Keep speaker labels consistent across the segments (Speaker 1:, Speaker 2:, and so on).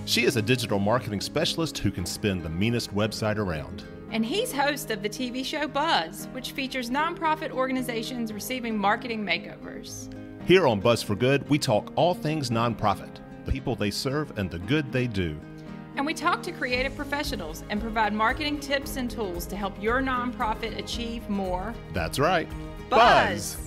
Speaker 1: She is a digital marketing specialist who can spin the meanest website around.
Speaker 2: And he's host of the TV show Buzz, which features nonprofit organizations receiving marketing makeovers.
Speaker 1: Here on Buzz for Good, we talk all things nonprofit, the people they serve and the good they do.
Speaker 2: And we talk to creative professionals and provide marketing tips and tools to help your nonprofit achieve more.
Speaker 1: That's right.
Speaker 2: Buzz!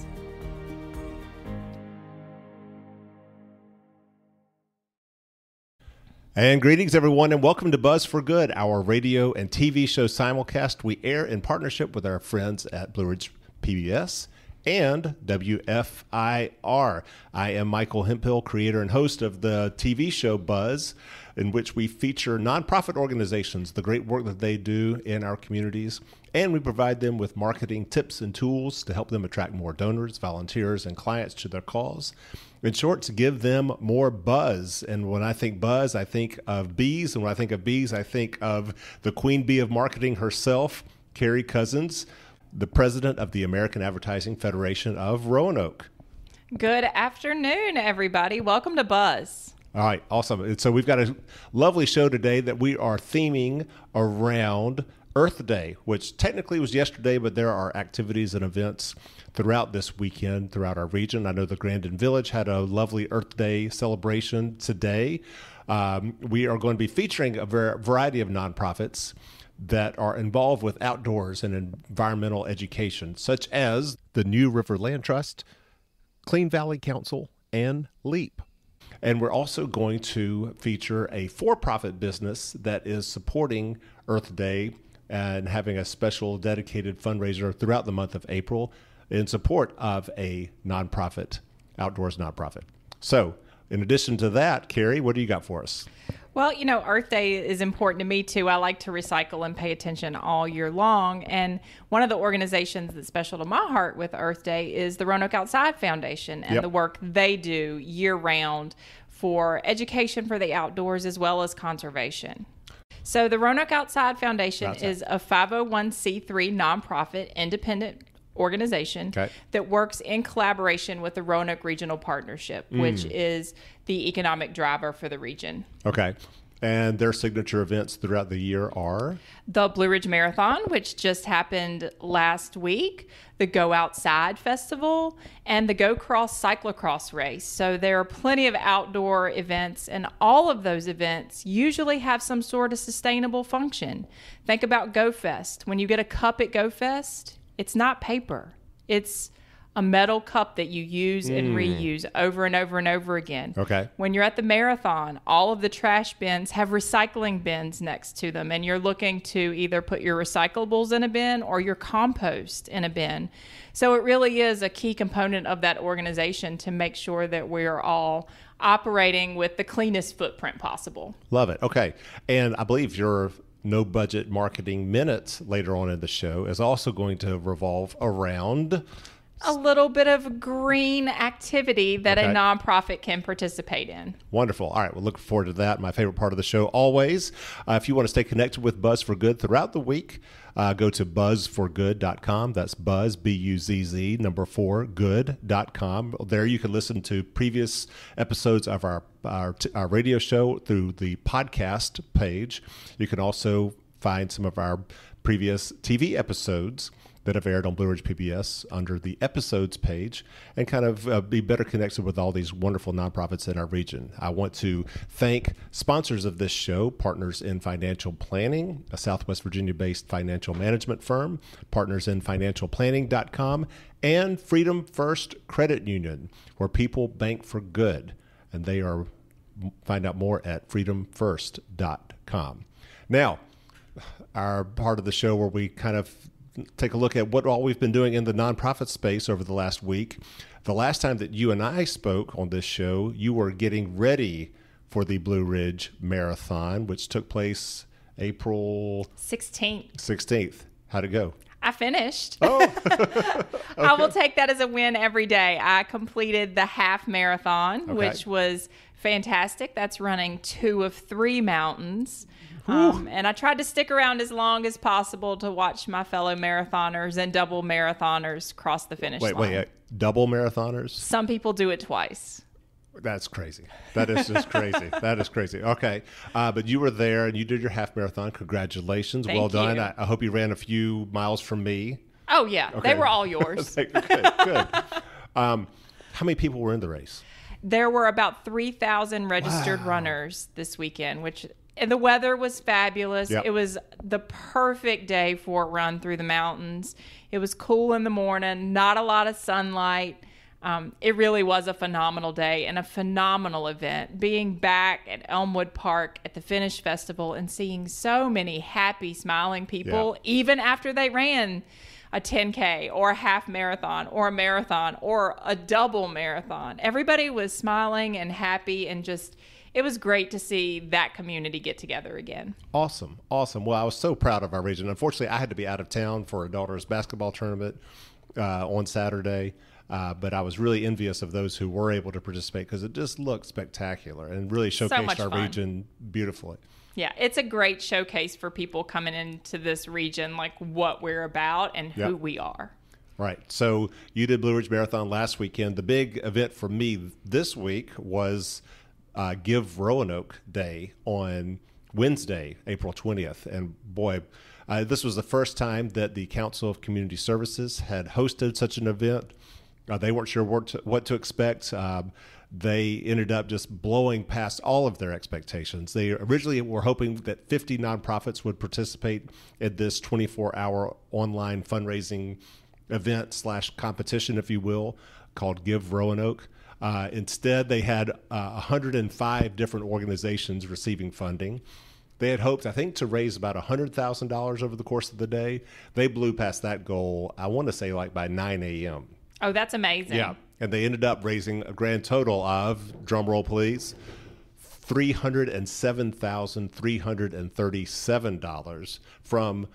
Speaker 1: And greetings, everyone, and welcome to Buzz for Good, our radio and TV show simulcast. We air in partnership with our friends at Blue Ridge PBS and WFIR. I am Michael Hemphill, creator and host of the TV show Buzz, in which we feature nonprofit organizations, the great work that they do in our communities, and we provide them with marketing tips and tools to help them attract more donors, volunteers, and clients to their cause. In short, to give them more buzz. And when I think buzz, I think of bees. And when I think of bees, I think of the queen bee of marketing herself, Carrie Cousins, the president of the American Advertising Federation of Roanoke.
Speaker 2: Good afternoon, everybody. Welcome to Buzz.
Speaker 1: All right, awesome. So we've got a lovely show today that we are theming around Earth Day, which technically was yesterday, but there are activities and events throughout this weekend throughout our region. I know the Grandin Village had a lovely Earth Day celebration today. We are going to be featuring a variety of nonprofits that are involved with outdoors and environmental education, such as the New River Land Trust, Clean Valley Council, and LEAP. And we're also going to feature a for-profit business that is supporting Earth Day and having a special dedicated fundraiser throughout the month of April in support of a nonprofit, outdoors nonprofit. So in addition to that, Carrie, what do you got for us?
Speaker 2: Well, you know, Earth Day is important to me too. I like to recycle and pay attention all year long. And one of the organizations that's special to my heart with Earth Day is the Roanoke Outside Foundation and the work they do year round for education for the outdoors as well as conservation. So the Roanoke Outside Foundation is a 501c3 nonprofit independent organization that works in collaboration with the Roanoke Regional Partnership, which is the economic driver for the region. Okay.
Speaker 1: And their signature events throughout the year are?
Speaker 2: The Blue Ridge Marathon, which just happened last week, the Go Outside Festival, and the Go Cross Cyclocross race. So there are plenty of outdoor events, and all of those events usually have some sort of sustainable function. Think about Go Fest. When you get a cup at Go Fest, it's not paper. It's a metal cup that you use and reuse over and over and over again.
Speaker 1: Okay.
Speaker 2: When you're at the marathon, all of the trash bins have recycling bins next to them, and you're looking to either put your recyclables in a bin or your compost in a bin. So it really is a key component of that organization to make sure that we're all operating with the cleanest footprint possible.
Speaker 1: Love it. Okay. And I believe your No Budget Marketing Minutes later on in the show is also going to revolve around
Speaker 2: a little bit of green activity that a nonprofit can participate in.
Speaker 1: Wonderful. All right. We'll look forward to that. My favorite part of the show always. If you want to stay connected with Buzz for Good throughout the week, go to buzzforgood.com. That's buzz, B-U-Z-Z, 4, good.com. There you can listen to previous episodes of our radio show through the podcast page. You can also find some of our previous TV episodes that have aired on Blue Ridge PBS under the episodes page and kind of be better connected with all these wonderful nonprofits in our region. I want to thank sponsors of this show, Partners in Financial Planning, a Southwest Virginia-based financial management firm, partnersinfinancialplanning.com, and Freedom First Credit Union, where people bank for good. And they are, find out more at freedomfirst.com. Now, our part of the show where we kind of take a look at what all we've been doing in the nonprofit space over the last week. The last time that you and I spoke on this show, you were getting ready for the Blue Ridge Marathon, which took place April 16th. How'd it go?
Speaker 2: I finished.
Speaker 1: Oh, okay.
Speaker 2: I will take that as a win every day. I completed the half marathon, which was fantastic. That's running 2 of 3 mountains. And I tried to stick around as long as possible to watch my fellow marathoners and double marathoners cross the finish line.
Speaker 1: Wait, double marathoners?
Speaker 2: Some people do it twice.
Speaker 1: That's crazy. That is just crazy. That is crazy. Okay. But you were there and you did your half marathon. Congratulations.
Speaker 2: Thank
Speaker 1: well done.
Speaker 2: you.
Speaker 1: I hope you ran a few miles from me.
Speaker 2: Oh, yeah.
Speaker 1: Okay.
Speaker 2: They were all yours.
Speaker 1: Good. Good. How many people were in the race?
Speaker 2: There were about 3,000 registered runners this weekend, and the weather was fabulous.
Speaker 1: Yep.
Speaker 2: It was the perfect day for a run through the mountains. It was cool in the morning, not a lot of sunlight. It really was a phenomenal day and a phenomenal event. Being back at Elmwood Park at the Finish Festival and seeing so many happy, smiling people, even after they ran a 10K or a half marathon or a marathon or a double marathon. Everybody was smiling and happy, and it was great to see that community get together again.
Speaker 1: Awesome. Well, I was so proud of our region. Unfortunately, I had to be out of town for a daughter's basketball tournament on Saturday. But I was really envious of those who were able to participate because it just looked spectacular and really showcased our region beautifully.
Speaker 2: Yeah, it's a great showcase for people coming into this region, like what we're about and who we are.
Speaker 1: Right. So you did Blue Ridge Marathon last weekend. The big event for me this week was Give Roanoke Day on Wednesday, April 20th. And boy, this was the first time that the Council of Community Services had hosted such an event. They weren't sure what to expect. They ended up just blowing past all of their expectations. They originally were hoping that 50 nonprofits would participate in this 24-hour online fundraising event / competition, if you will, called Give Roanoke. Instead, they had 105 different organizations receiving funding. They had hoped, I think, to raise about $100,000 over the course of the day. They blew past that goal, I want to say, like by 9 a.m.
Speaker 2: Oh, that's amazing.
Speaker 1: Yeah. And they ended up raising a grand total of, drumroll please, $307,337 from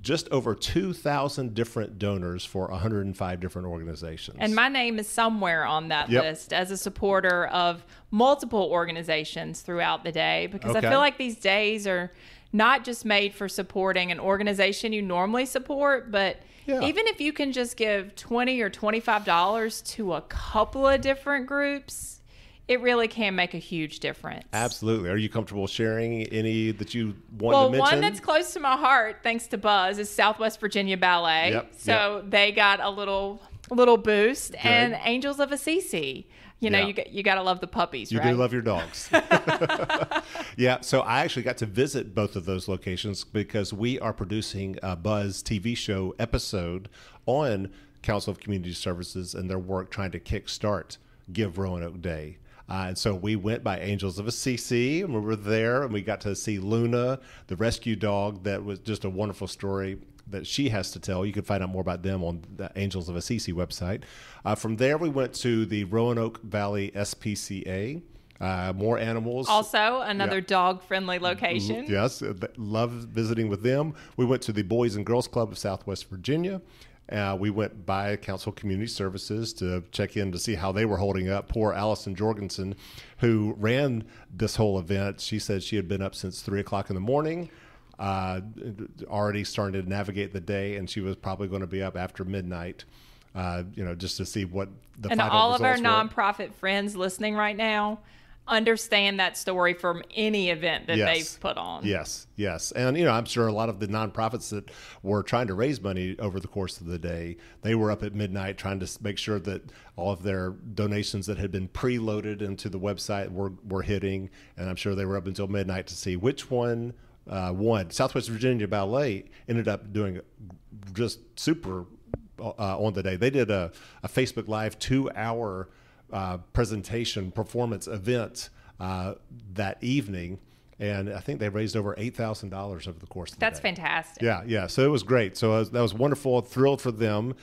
Speaker 1: just over 2,000 different donors for 105 different organizations.
Speaker 2: And my name is somewhere on that list as a supporter of multiple organizations throughout the day, because I feel like these days are not just made for supporting an organization you normally support, but even if you can just give $20 or $25 to a couple of different groups, it really can make a huge difference.
Speaker 1: Absolutely. Are you comfortable sharing any that you want to mention?
Speaker 2: Well, one that's close to my heart, thanks to Buzz, is Southwest Virginia Ballet. So they got a little boost. Good. And Angels of Assisi. You know, you got to love the puppies, right?
Speaker 1: You do love your dogs. So I actually got to visit both of those locations because we are producing a Buzz TV show episode on Council of Community Services and their work trying to kickstart Give Roanoke Day. And so we went by Angels of Assisi, and we were there, and we got to see Luna, the rescue dog. That was just a wonderful story that she has to tell. You can find out more about them on the Angels of Assisi website. From there, we went to the Roanoke Valley SPCA. More animals.
Speaker 2: Also, another dog-friendly location.
Speaker 1: Yes, love visiting with them. We went to the Boys and Girls Club of Southwest Virginia. We went by Council Community Services to check in to see how they were holding up. Poor Allison Jorgensen, who ran this whole event, she said she had been up since 3 o'clock in the morning, already starting to navigate the day, and she was probably going to be up after midnight, just to see what the final results were.
Speaker 2: And all of our nonprofit friends listening right now understand that story from any event that they've put on.
Speaker 1: Yes. And, I'm sure a lot of the nonprofits that were trying to raise money over the course of the day, they were up at midnight trying to make sure that all of their donations that had been preloaded into the website were hitting. And I'm sure they were up until midnight to see which one won. Southwest Virginia Ballet ended up doing just super on the day. They did a Facebook Live 2-hour presentation performance event that evening, and I think they raised over $8,000 over the course of the day.
Speaker 2: That's fantastic.
Speaker 1: Yeah. So it was great. So that was wonderful. Thrilled for them.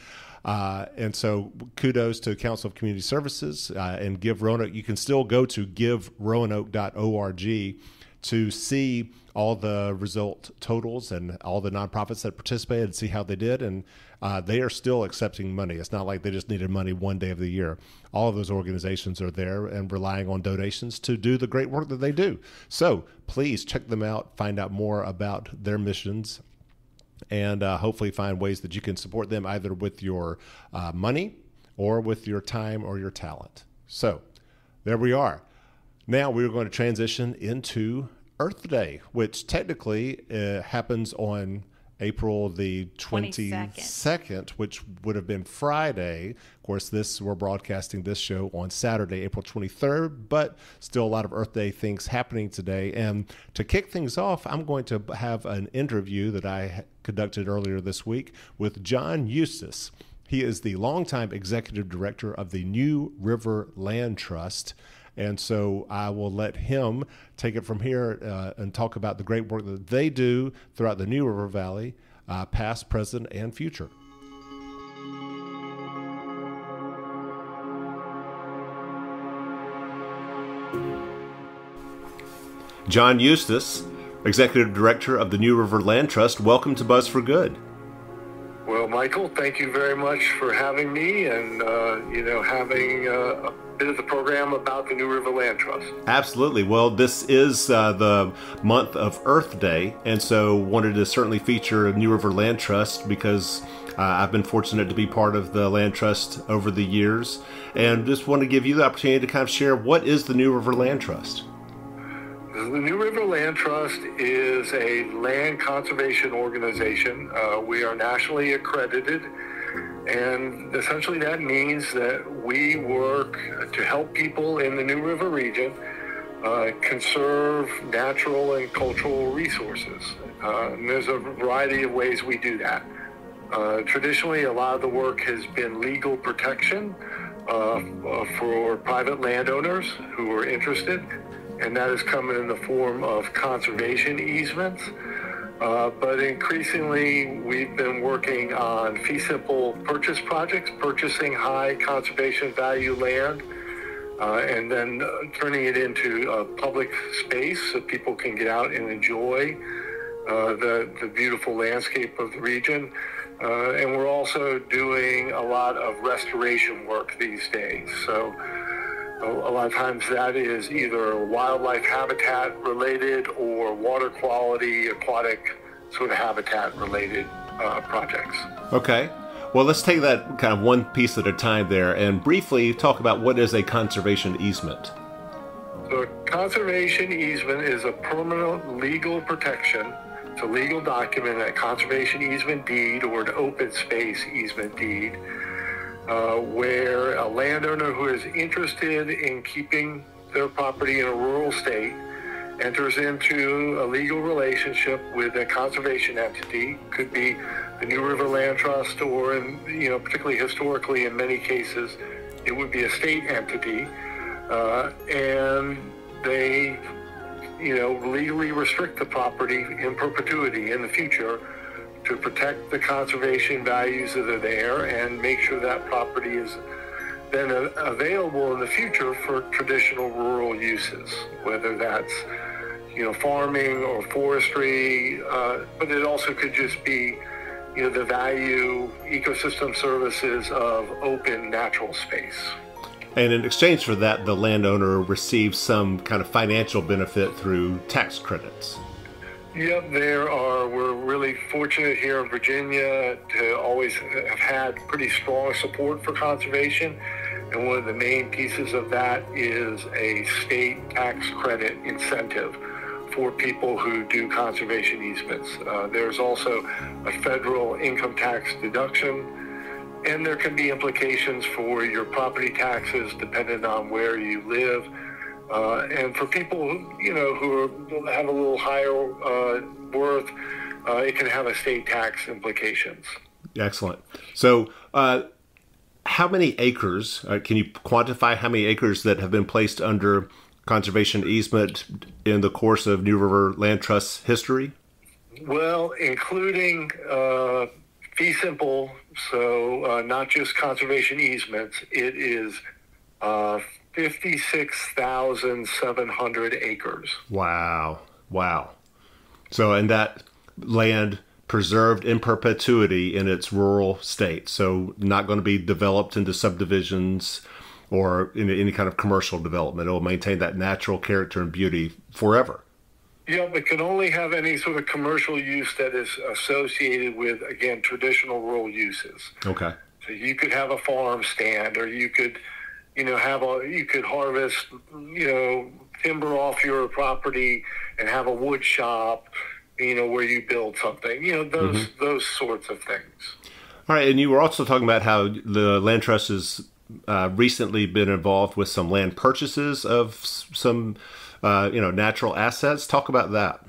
Speaker 1: And so kudos to Council of Community Services and Give Roanoke. You can still go to giveroanoke.org to see all the result totals and all the nonprofits that participated and see how they did. And they are still accepting money. It's not like they just needed money one day of the year. All of those organizations are there and relying on donations to do the great work that they do. So please check them out, find out more about their missions, and hopefully find ways that you can support them either with your money or with your time or your talent. So There we are. Now we're going to transition into Earth Day, which technically happens on April the 22nd, which would have been Friday. Of course, we're broadcasting this show on Saturday, April 23rd, but still a lot of Earth Day things happening today. And to kick things off, I'm going to have an interview that I conducted earlier this week with John Eustace. He is the longtime executive director of the New River Land Trust. And so I will let him take it from here and talk about the great work that they do throughout the New River Valley, past, present, and future. John Eustace, Executive Director of the New River Land Trust. Welcome to Buzz for Good.
Speaker 3: Well, Michael, thank you very much for having me and, having a bit of the program about the New River Land Trust.
Speaker 1: Absolutely. Well, this is the month of Earth Day, and so wanted to certainly feature New River Land Trust because I've been fortunate to be part of the Land Trust over the years, and just want to give you the opportunity to kind of share what is the New River Land Trust.
Speaker 3: The New River Land Trust is a land conservation organization. We are nationally accredited, and essentially that means that we work to help people in the New River region conserve natural and cultural resources. And there's a variety of ways we do that. Traditionally, a lot of the work has been legal protection for private landowners who are interested, and that has come in the form of conservation easements. But increasingly, we've been working on fee simple purchase projects, purchasing high conservation value land, and then turning it into a public space so people can get out and enjoy the beautiful landscape of the region. And we're also doing a lot of restoration work these days. So a lot of times that is either wildlife habitat related or water quality, aquatic sort of habitat related projects.
Speaker 1: Okay. Well, let's take that kind of one piece at a time there and briefly talk about what is a conservation easement.
Speaker 3: So a conservation easement is a permanent legal protection. It's a legal document, a conservation easement deed or an open space easement deed, where a landowner who is interested in keeping their property in a rural state enters into a legal relationship with a conservation entity. Could be the New River Land Trust, or particularly historically in many cases, it would be a state entity, and they legally restrict the property in perpetuity in the future to protect the conservation values that are there and make sure that property is then available in the future for traditional rural uses, whether that's farming or forestry, but it also could just be the value ecosystem services of open natural space.
Speaker 1: And in exchange for that, the landowner receives some kind of financial benefit through tax credits.
Speaker 3: Yep, we're really fortunate here in Virginia to always have had pretty strong support for conservation. And one of the main pieces of that is a state tax credit incentive for people who do conservation easements. There's also a federal income tax deduction, and there can be implications for your property taxes depending on where you live. And for people who have a little higher worth, it can have a state tax implications.
Speaker 1: Excellent. So how many acres, can you quantify how many acres that have been placed under conservation easement in the course of New River Land Trust's history?
Speaker 3: Well, including fee simple, so not just conservation easements, it is 56,700 acres.
Speaker 1: Wow. So, and that land preserved in perpetuity in its rural state. So not going to be developed into subdivisions or in any kind of commercial development. It will maintain that natural character and beauty forever.
Speaker 3: Yeah, but can only have any sort of commercial use that is associated with, again, traditional rural uses.
Speaker 1: Okay.
Speaker 3: So you could have a farm stand, or you could, you could harvest, timber off your property and have a wood shop, where you build something, those sorts of things.
Speaker 1: All right. And you were also talking about how the Land Trust has recently been involved with some land purchases of some, natural assets. Talk about that.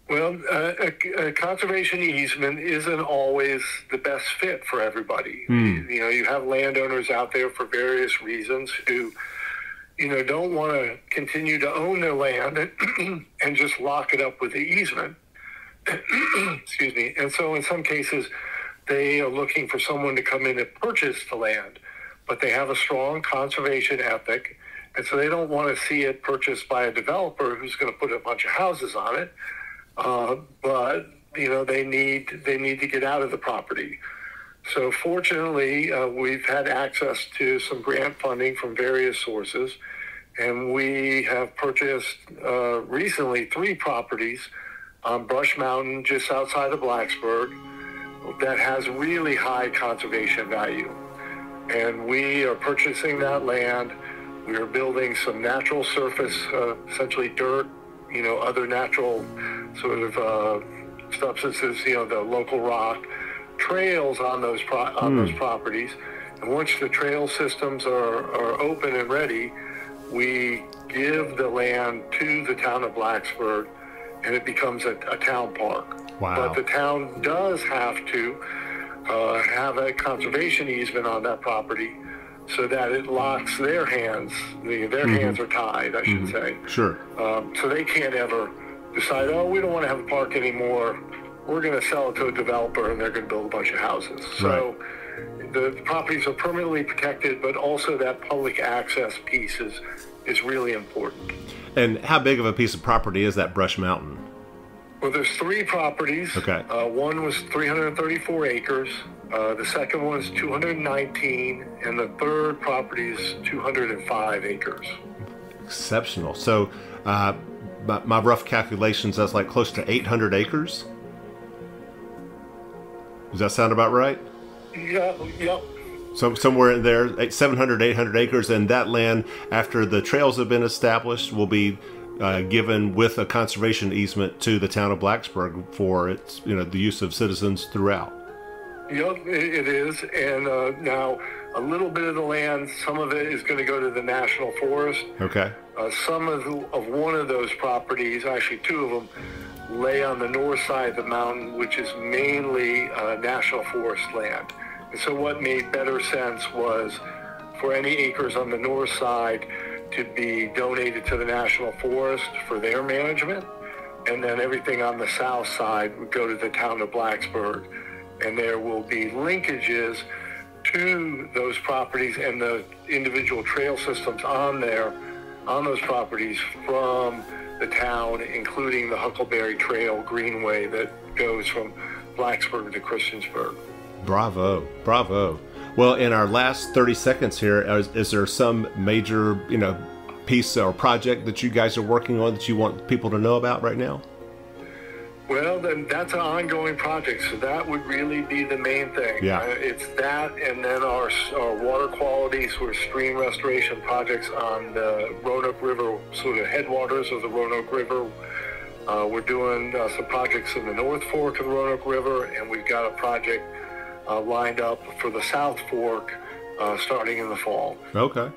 Speaker 3: Well, a conservation easement isn't always the best fit for everybody. You have landowners out there for various reasons who, don't want to continue to own their land and just lock it up with the easement. Excuse me. And so in some cases, they are looking for someone to come in and purchase the land, but they have a strong conservation ethic. And so they don't want to see it purchased by a developer who's going to put a bunch of houses on it. But they need to get out of the property. So fortunately, we've had access to some grant funding from various sources, and we have purchased recently 3 properties on Brush Mountain, just outside of Blacksburg, that has really high conservation value. And we are purchasing that land. We are building some natural surface, essentially dirt, other natural sort of substances, the local rock, trails on those properties. And once the trail systems are open and ready, we give the land to the town of Blacksburg, and it becomes a town park.
Speaker 1: Wow.
Speaker 3: But the town does have to have a conservation easement on that property so that it locks their hands. Their hands are tied, I should say.
Speaker 1: Sure.
Speaker 3: So they can't ever decide, we don't want to have a park anymore. We're going to sell it to a developer, and they're going to build a bunch of houses. So the properties are permanently protected, but also that public access piece is really important.
Speaker 1: And how big of a piece of property is that Brush Mountain?
Speaker 3: Well, there's 3 properties.
Speaker 1: Okay.
Speaker 3: One was 334 acres. The second one is 219, and the third property is 205 acres.
Speaker 1: Exceptional. So, my rough calculations, that's like close to 800 acres. Does that sound about right?
Speaker 3: Yeah. Yep.
Speaker 1: So somewhere in there, 700, 800 acres, and that land, after the trails have been established, will be given with a conservation easement to the town of Blacksburg for its, the use of citizens throughout.
Speaker 3: Yep, it is. And now a little bit of the land, some of it is going to go to the National Forest.
Speaker 1: Okay.
Speaker 3: Some of one of those properties, actually 2 of them, lay on the north side of the mountain, which is mainly National Forest land. And so what made better sense was for any acres on the north side to be donated to the National Forest for their management, and then everything on the south side would go to the town of Blacksburg. And there will be linkages to those properties and the individual trail systems on those properties from the town, including the Huckleberry Trail Greenway that goes from Blacksburg to Christiansburg.
Speaker 1: Bravo. Well, in our last 30 seconds here, is there some major, piece or project that you guys are working on that you want people to know about right now?
Speaker 3: Well, then that's an ongoing project, so that would really be the main thing.
Speaker 1: Yeah.
Speaker 3: It's that, and then our water quality, sort of stream restoration projects on the Roanoke River, sort of headwaters of the Roanoke River. We're doing some projects in the North Fork of the Roanoke River, and we've got a project lined up for the South Fork starting in the fall.
Speaker 1: Okay.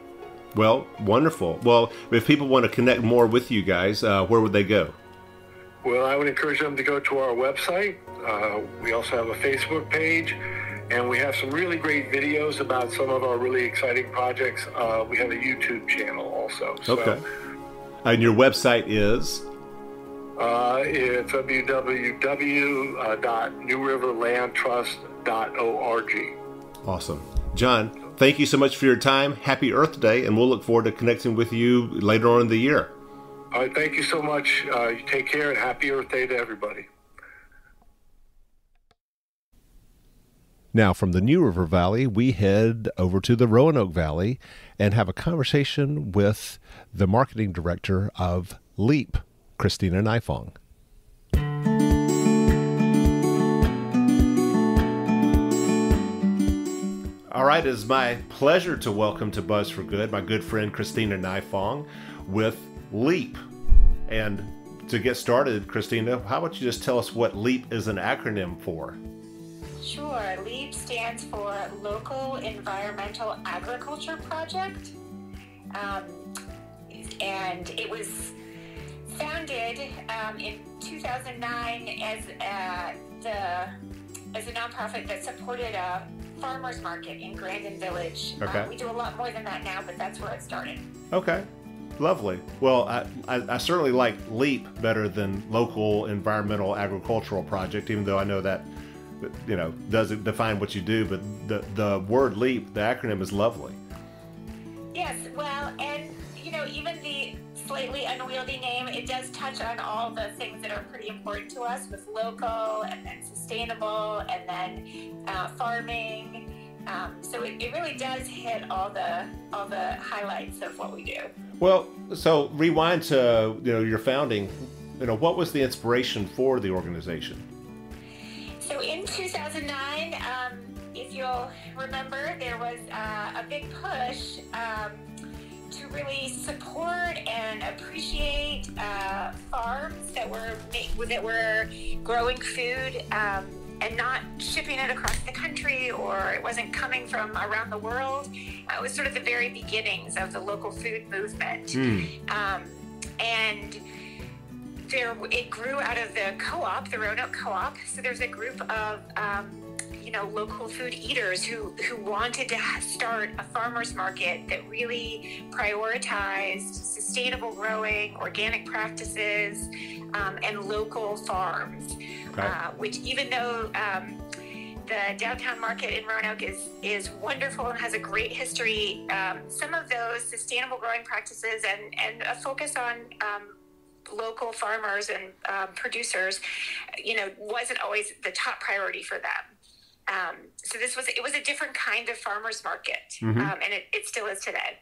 Speaker 1: Well, wonderful. Well, if people want to connect more with you guys, where would they go?
Speaker 3: Well, I would encourage them to go to our website. We also have a Facebook page, and we have some really great videos about some of our really exciting projects. We have a YouTube channel also.
Speaker 1: Okay. And your website is?
Speaker 3: It's www.newriverlandtrust.org.
Speaker 1: Awesome. John, thank you so much for your time. Happy Earth Day, and we'll look forward to connecting with you later on in the year.
Speaker 3: All right, thank you so much. You take care, and happy Earth Day to everybody.
Speaker 1: Now, from the New River Valley, we head over to the Roanoke Valley and have a conversation with the marketing director of LEAP, Christina Nifong. All right, it is my pleasure to welcome to Buzz for Good my good friend Christina Nifong with LEAP. And to get started, Christina, how about you just tell us what LEAP is an acronym for?
Speaker 4: Sure. LEAP stands for Local Environmental Agriculture Project. And it was founded in 2009 as a nonprofit that supported a farmer's market in Grandin Village.
Speaker 1: Okay.
Speaker 4: We do a lot more than that now, but that's where it started.
Speaker 1: Okay. Lovely. Well, I certainly like LEAP better than Local Environmental Agricultural Project, even though I know that, doesn't define what you do, but the word LEAP, the acronym, is lovely.
Speaker 4: Yes, well, and, even the slightly unwieldy name, it does touch on all the things that are pretty important to us with local and then sustainable and then farming. So it really does hit all the highlights of what we do.
Speaker 1: Well, so rewind to your founding. What was the inspiration for the organization?
Speaker 4: So in 2009, if you'll remember, there was a big push to really support and appreciate farms that were growing food and not shipping it across the country, or it wasn't coming from around the world. It was sort of the very beginnings of the local food movement. And it grew out of the co-op, the Roanoke Co-op. So there's a group of local food eaters who wanted to start a farmer's market that really prioritized sustainable growing, organic practices, and local farms.
Speaker 1: Okay.
Speaker 4: Which, even though the downtown market in Roanoke is wonderful and has a great history, some of those sustainable growing practices and a focus on local farmers and producers, wasn't always the top priority for them. So it was a different kind of farmer's market, and it still is today.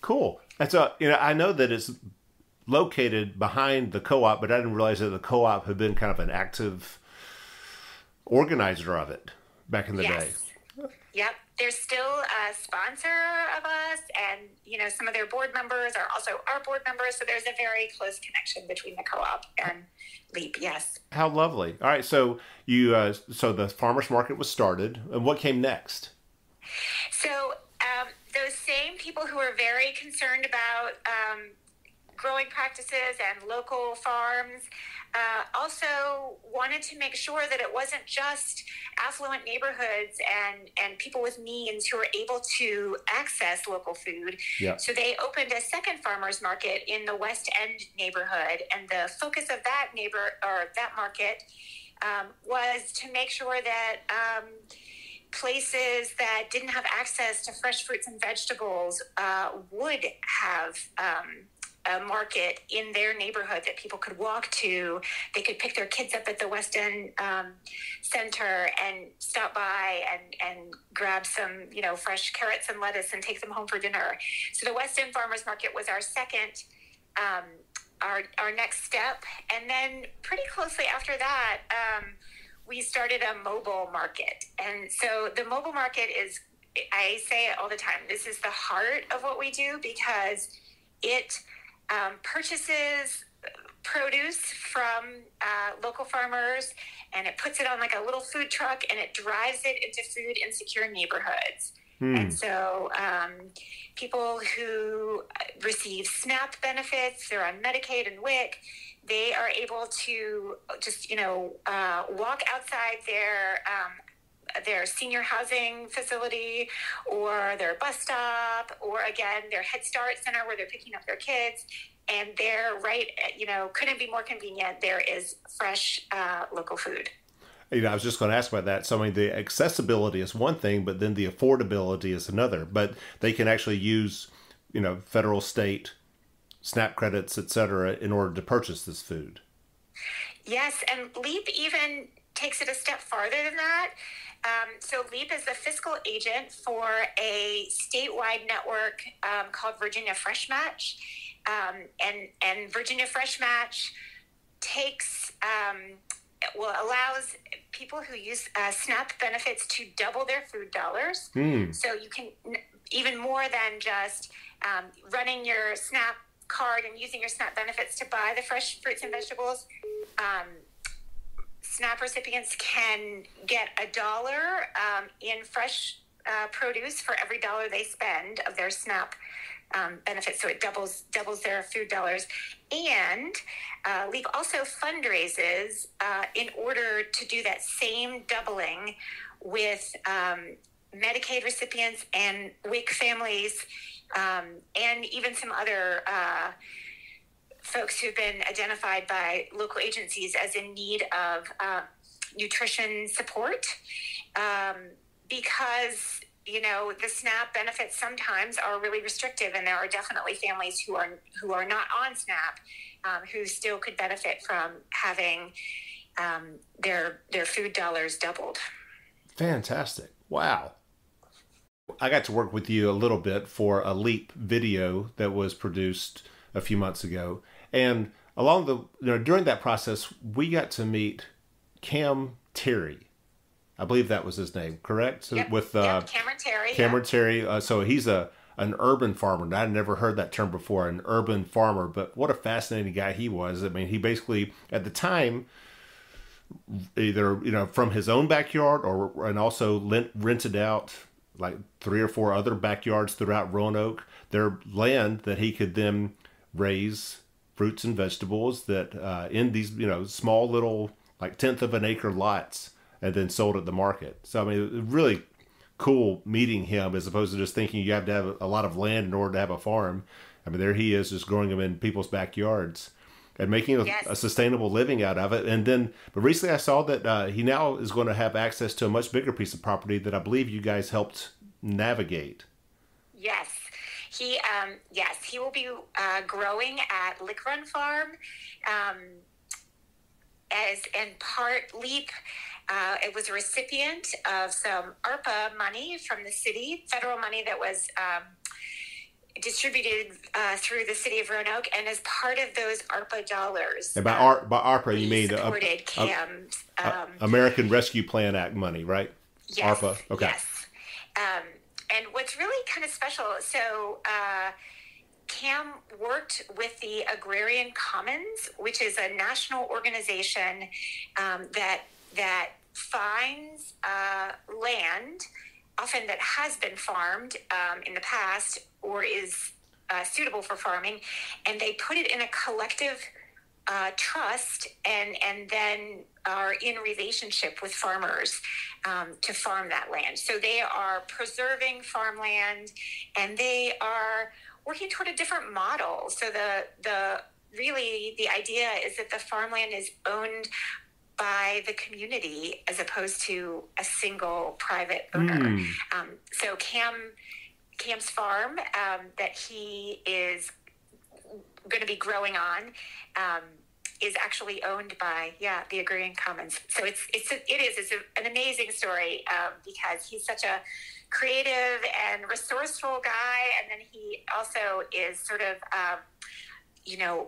Speaker 1: Cool. And so, I know that it's located behind the co-op, but I didn't realize that the co-op had been kind of an active organizer of it back in the day.
Speaker 4: Yep. They're still a sponsor of us, and, some of their board members are also our board members. So there's a very close connection between the co-op and LEAP. Yes.
Speaker 1: How lovely. All right. So so the farmer's market was started, and what came next?
Speaker 4: So those same people who are very concerned about growing practices and local farms also wanted to make sure that it wasn't just affluent neighborhoods and people with means who were able to access local food.
Speaker 1: Yeah.
Speaker 4: So they opened a second farmers market in the West End neighborhood, and the focus of that market was to make sure that places that didn't have access to fresh fruits and vegetables would have a market in their neighborhood that people could walk to. They could pick their kids up at the West End Center and stop by and grab some, fresh carrots and lettuce and take them home for dinner. So the West End Farmers Market was our second, our next step. And then pretty closely after that, we started a mobile market. And so the mobile market is, I say it all the time, this is the heart of what we do, because it purchases produce from local farmers, and it puts it on like a little food truck, and it drives it into food insecure neighborhoods. And so people who receive SNAP benefits, they're on Medicaid and WIC, they are able to just, walk outside their senior housing facility or their bus stop, or again, their Head Start center where they're picking up their kids. And they're right, couldn't be more convenient. There is fresh local food.
Speaker 1: I was just going to ask about that. So, the accessibility is one thing, but then the affordability is another. But they can actually use, federal, state, SNAP credits, et cetera, in order to purchase this food.
Speaker 4: Yes, and LEAP even takes it a step farther than that. So LEAP is the fiscal agent for a statewide network called Virginia Fresh Match. And Virginia Fresh Match takes allows people who use SNAP benefits to double their food dollars. So you can, even more than just running your SNAP card and using your SNAP benefits to buy the fresh fruits and vegetables. SNAP recipients can get $1 in fresh produce for every $1 they spend of their SNAP benefits, so it doubles their food dollars. And LEAP also fundraises in order to do that same doubling with Medicaid recipients and WIC families, and even some other folks who've been identified by local agencies as in need of nutrition support, because the SNAP benefits sometimes are really restrictive, and there are definitely families who are not on SNAP who still could benefit from having their food dollars doubled.
Speaker 1: Fantastic. Wow. I got to work with you a little bit for a LEAP video that was produced a few months ago. And during that process, we got to meet Cam Terry. I believe that was his name, correct? So
Speaker 4: yep.
Speaker 1: With
Speaker 4: Cameron Terry.
Speaker 1: Cameron Terry. So he's an urban farmer. I'd never heard that term before, an urban farmer. But what a fascinating guy he was. I mean, he basically, at the time, either from his own backyard and also rented out like 3 or 4 other backyards throughout Roanoke, their land that he could then raise fruits and vegetables that in these small little like 1/10 of an acre lots, and then sold at the market. So I mean, it was really cool meeting him, as opposed to just thinking you have to have a lot of land in order to have a farm. I mean, there he is, just growing them in people's backyards and making a sustainable living out of it. And then, but recently I saw that he now is going to have access to a much bigger piece of property that I believe you guys helped navigate.
Speaker 4: Yes. He will be growing at Lick Run Farm as in part LEAP. It was a recipient of some ARPA money from the city, federal money that was distributed through the city of Roanoke, and as part of those ARPA dollars.
Speaker 1: And by ARPA, you mean
Speaker 4: supported CAM's
Speaker 1: American Rescue Plan Act money, right?
Speaker 4: Yes.
Speaker 1: ARPA. Okay.
Speaker 4: Yes. And what's really kind of special, so CAM worked with the Agrarian Commons, which is a national organization that finds land, often that has been farmed in the past or is suitable for farming, and they put it in a collective trust and then are in relationship with farmers to farm that land. So they are preserving farmland, and they are working toward a different model. So the idea is that the farmland is owned by the community as opposed to a single private owner. So Cam's farm that he is going to be growing on is actually owned by the Agrarian Commons. So it's an amazing story because he's such a creative and resourceful guy, and then he also is sort of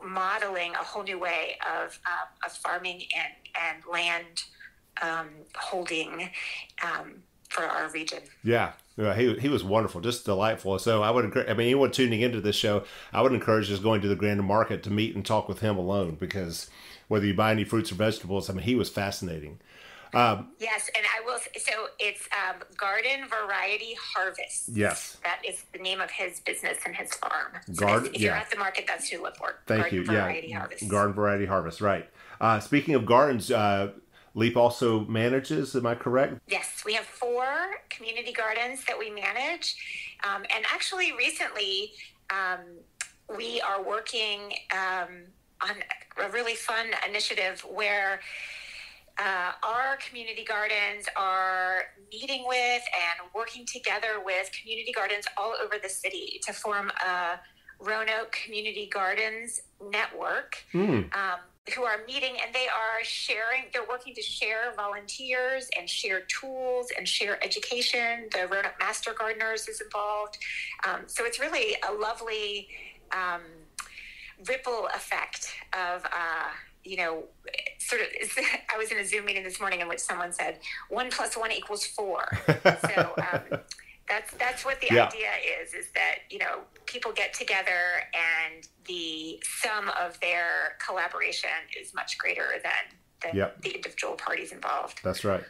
Speaker 4: modeling a whole new way of farming and land holding for our region.
Speaker 1: Yeah. He was wonderful, just delightful. So I would encourage, anyone tuning into this show, I would encourage just going to the Grand Market to meet and talk with him alone, because whether you buy any fruits or vegetables, he was fascinating.
Speaker 4: Yes, and I will. So it's Garden Variety Harvest.
Speaker 1: Yes,
Speaker 4: that is the name of his business and his farm. If you're at the market, that's who to look for.
Speaker 1: Thank you.
Speaker 4: Variety Harvest.
Speaker 1: Garden Variety Harvest. Right. Speaking of gardens, LEAP also manages. Am I correct?
Speaker 4: Yes, we have 4 community gardens that we manage, and actually recently we are working on a really fun initiative where our community gardens are meeting with and working together with community gardens all over the city to form a Roanoke Community Gardens network, who are meeting, and they're working to share volunteers and share tools and share education. The Roanoke Master Gardeners is involved. So it's really a lovely ripple effect of, I was in a Zoom meeting this morning in which someone said 1 + 1 = 4. So that's what the idea is that, people get together and the sum of their collaboration is much greater than the individual parties involved.
Speaker 1: That's right.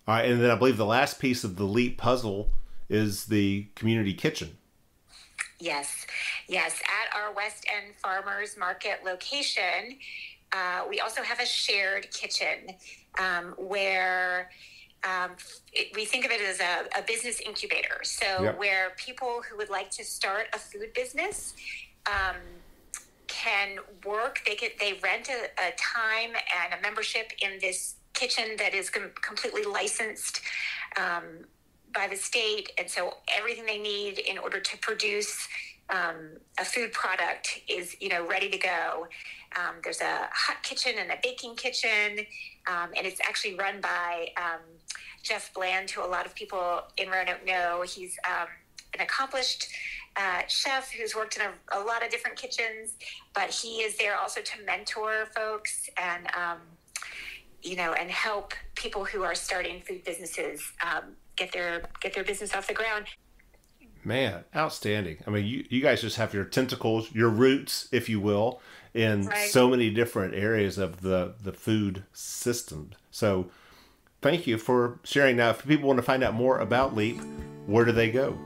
Speaker 1: All right. And then I believe the last piece of the LEAP puzzle is the community kitchen.
Speaker 4: Yes. At our West End Farmers Market location, we also have a shared kitchen where we think of it as a business incubator. So where people who would like to start a food business can work. They rent a time and a membership in this kitchen that is completely licensed by the state. And so everything they need in order to produce a food product is, ready to go. There's a hot kitchen and a baking kitchen, and it's actually run by Jeff Bland, who a lot of people in Roanoke know. He's an accomplished chef who's worked in a lot of different kitchens, but he is there also to mentor folks and and help people who are starting food businesses get their business off the ground.
Speaker 1: Man, outstanding. I mean, you guys just have your tentacles, your roots, if you will, in so many different areas of the food system. So thank you for sharing. Now, if people want to find out more about LEAP, where do they go?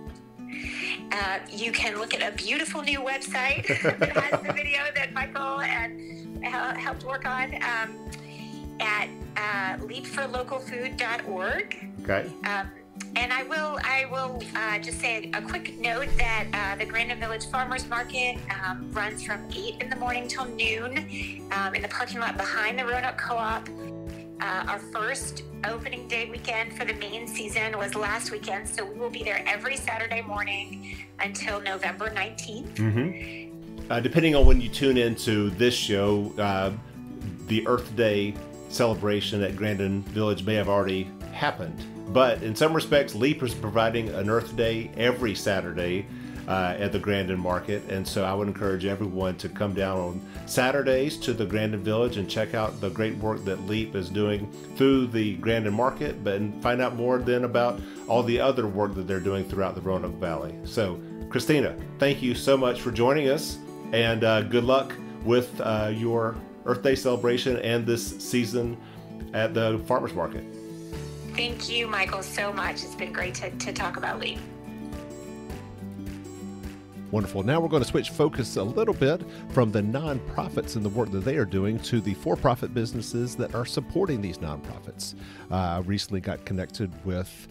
Speaker 4: You can look at a beautiful new website that has the video that Michael helped work on at leapforlocalfood.org.
Speaker 1: Okay.
Speaker 4: And I will just say a quick note that the Grandin Village Farmers Market runs from 8 in the morning till noon in the parking lot behind the Roanoke Co-op. Our first opening day weekend for the main season was last weekend, so we will be there every Saturday morning until November 19th.
Speaker 1: Mm-hmm. Depending on when you tune into this show, the Earth Day celebration at Grandin Village may have already happened. But in some respects, LEAP is providing an Earth Day every Saturday at the Grandin Market. And so I would encourage everyone to come down on Saturdays to the Grandin Village and check out the great work that LEAP is doing through the Grandin Market, and find out more then about all the other work that they're doing throughout the Roanoke Valley. So, Christina, thank you so much for joining us, and good luck with your Earth Day celebration and this season at the Farmers Market.
Speaker 4: Thank you, Michael, so much. It's been great to talk about LEAP.
Speaker 1: Wonderful. Now we're going to switch focus a little bit from the nonprofits and the work that they are doing to the for-profit businesses that are supporting these nonprofits. I recently got connected with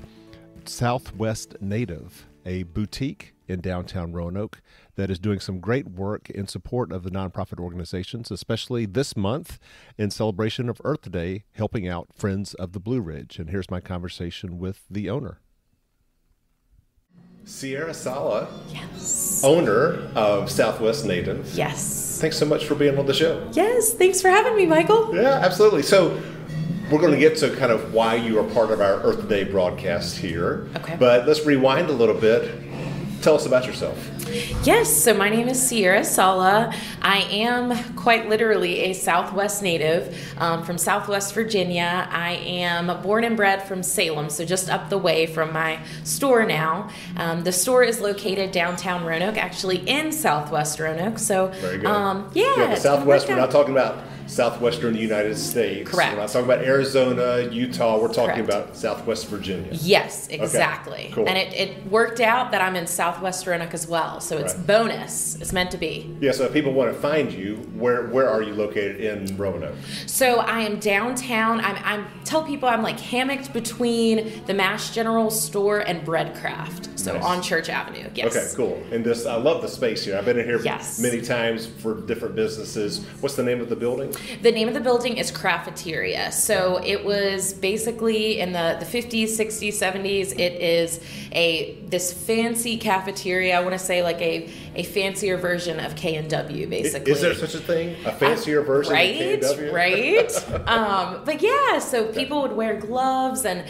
Speaker 1: Southwest Native, a boutique in downtown Roanoke that is doing some great work in support of the nonprofit organizations, especially this month in celebration of Earth Day, helping out Friends of the Blue Ridge. And here's my conversation with the owner. Sierra Sala,
Speaker 5: yes,
Speaker 1: owner of Southwest Native.
Speaker 5: Yes.
Speaker 1: Thanks so much for being on the show.
Speaker 5: Yes, thanks for having me, Michael.
Speaker 1: Yeah, absolutely. So we're going to get to kind of why you are part of our Earth Day broadcast here.
Speaker 5: Okay.
Speaker 1: But let's rewind a little bit. Tell us about yourself.
Speaker 5: Yes, so my name is Sierra Sala. I am quite literally a Southwest native from Southwest Virginia. I am born and bred from Salem, so just up the way from my store now. The store is located downtown Roanoke, actually in Southwest Roanoke. So,
Speaker 1: very good.
Speaker 5: Yeah,
Speaker 1: the Southwest, we're not talking about Southwestern United States.
Speaker 5: Correct.
Speaker 1: We're not talking about Arizona, Utah. We're talking
Speaker 5: Correct.
Speaker 1: about Southwest Virginia.
Speaker 5: Yes, exactly.
Speaker 1: Okay, cool.
Speaker 5: And it worked out that I'm in Southwest Roanoke as well, so it's bonus. It's meant to be.
Speaker 1: Yeah, so if people want to find you, where are you located in Roanoke?
Speaker 5: So I am downtown. I tell people I'm like hammocked between the Mash General Store and Breadcraft, so
Speaker 1: nice.
Speaker 5: On Church Avenue. Yes.
Speaker 1: Okay, cool. And I love the space here. I've been in here
Speaker 5: yes.
Speaker 1: many times for different businesses. What's the name of the building?
Speaker 5: The name of the building is Crafteteria. So it was basically in the 50s, 60s, 70s. It is this fancy cafeteria. I want to say like a fancier version of K&W, basically.
Speaker 1: Is there such a thing? A fancier version of K&W?
Speaker 5: Right. But yeah, so people would wear gloves and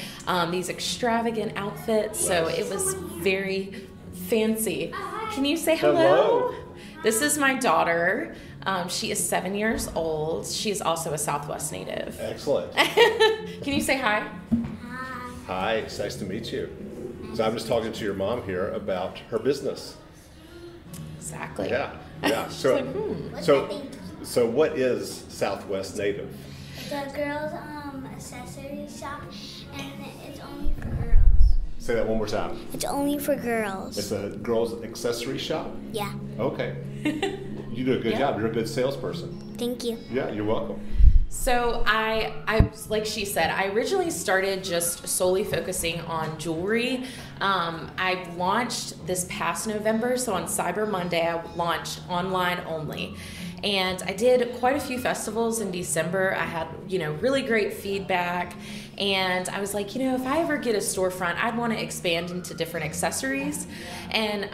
Speaker 5: these extravagant outfits. So it was very fancy. Can you say hello?
Speaker 1: Hello.
Speaker 5: This is my daughter. She is 7 years old. She's also a Southwest native.
Speaker 1: Excellent.
Speaker 5: Can you say hi?
Speaker 1: Hi, it's nice to meet you. So I'm just talking to your mom here about her business.
Speaker 5: Exactly.
Speaker 1: Yeah. So what is Southwest Native?
Speaker 6: The girls' accessory shop, and it's only for girls.
Speaker 1: Say that one more time.
Speaker 6: It's only for girls.
Speaker 1: It's a girls' accessory shop?
Speaker 6: Yeah.
Speaker 1: Okay. You do a good job. You're a good salesperson.
Speaker 6: Thank you.
Speaker 1: Yeah, you're welcome.
Speaker 5: So I like she said, I originally started just solely focusing on jewelry. I launched this past November, so on Cyber Monday, I launched online only. And I did quite a few festivals in December. I had, really great feedback. And I was like, if I ever get a storefront, I'd want to expand into different accessories. And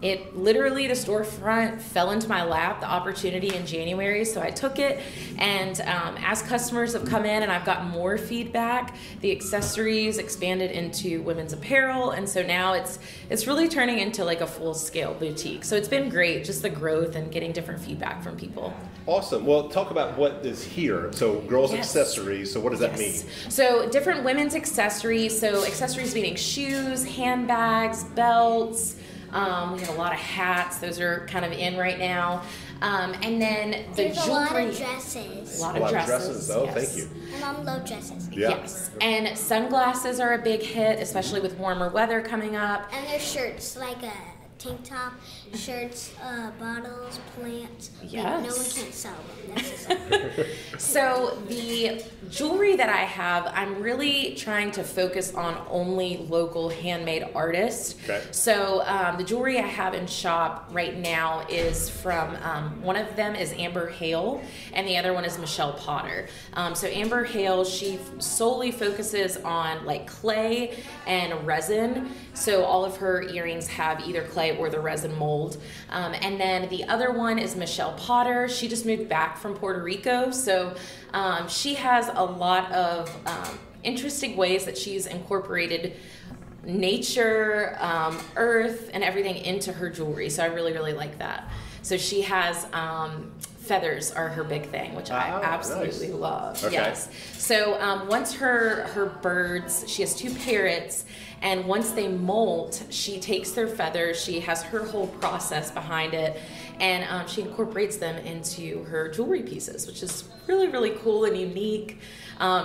Speaker 5: it literally, the storefront fell into my lap, the opportunity in January. So I took it. And as customers have come in and I've gotten more feedback, the accessories expanded into women's apparel. And so now it's really turning into like a full scale boutique. So it's been great, just the growth and getting different feedback from people.
Speaker 1: Awesome. Well, talk about what is here. So girls' accessories. So what does that mean?
Speaker 5: So different women's accessories. So accessories meaning shoes, handbags, belts. We have a lot of hats. Those are kind of in right now. And then
Speaker 6: There's
Speaker 5: jewelry.
Speaker 6: a lot of dresses.
Speaker 5: A lot of dresses.
Speaker 1: Oh,
Speaker 5: yes.
Speaker 1: thank you.
Speaker 6: My mom loves dresses.
Speaker 1: Yeah.
Speaker 5: Yes. And sunglasses are a big hit, especially with warmer weather coming up.
Speaker 6: And there's shirts, like a tank top, shirts, bottles, plants.
Speaker 5: Yes.
Speaker 6: No one can sell them. That's just something.
Speaker 5: So the jewelry that I have, I'm really trying to focus on only local handmade artists.
Speaker 1: Okay.
Speaker 5: So the jewelry I have in shop right now is from, one of them is Amber Hale, and the other one is Michelle Potter. So Amber Hale, she solely focuses on like clay and resin. So all of her earrings have either clay or the resin mold. And then the other one is Michelle Potter. She just moved back from Puerto Rico. So she has a lot of interesting ways that she's incorporated nature, earth, and everything into her jewelry. So I really, really like that. So she has feathers are her big thing, which I absolutely love.
Speaker 1: Okay.
Speaker 5: Yes. So once her birds, she has 2 parrots, and once they molt, she takes their feathers, she has her whole process behind it, and she incorporates them into her jewelry pieces, which is really, really cool and unique.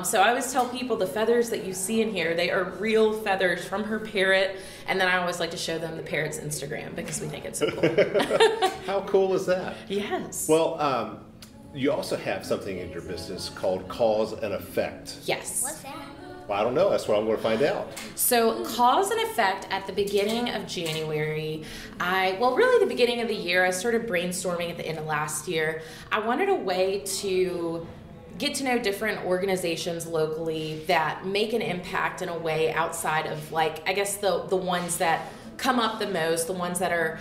Speaker 5: So I always tell people the feathers that you see in here, they are real feathers from her parrot, and then I always like to show them the parrot's Instagram because we think it's so cool.
Speaker 1: How cool is that?
Speaker 5: Yes.
Speaker 1: Well, you also have something in your business called Cause and Effect.
Speaker 5: Yes.
Speaker 6: What's that?
Speaker 1: Well, I don't know. That's what I'm going to find out.
Speaker 5: So cause and effect at the beginning of January, really the beginning of the year, I started brainstorming at the end of last year. I wanted a way to get to know different organizations locally that make an impact in a way outside of like, I guess the ones that come up the most, the ones that are,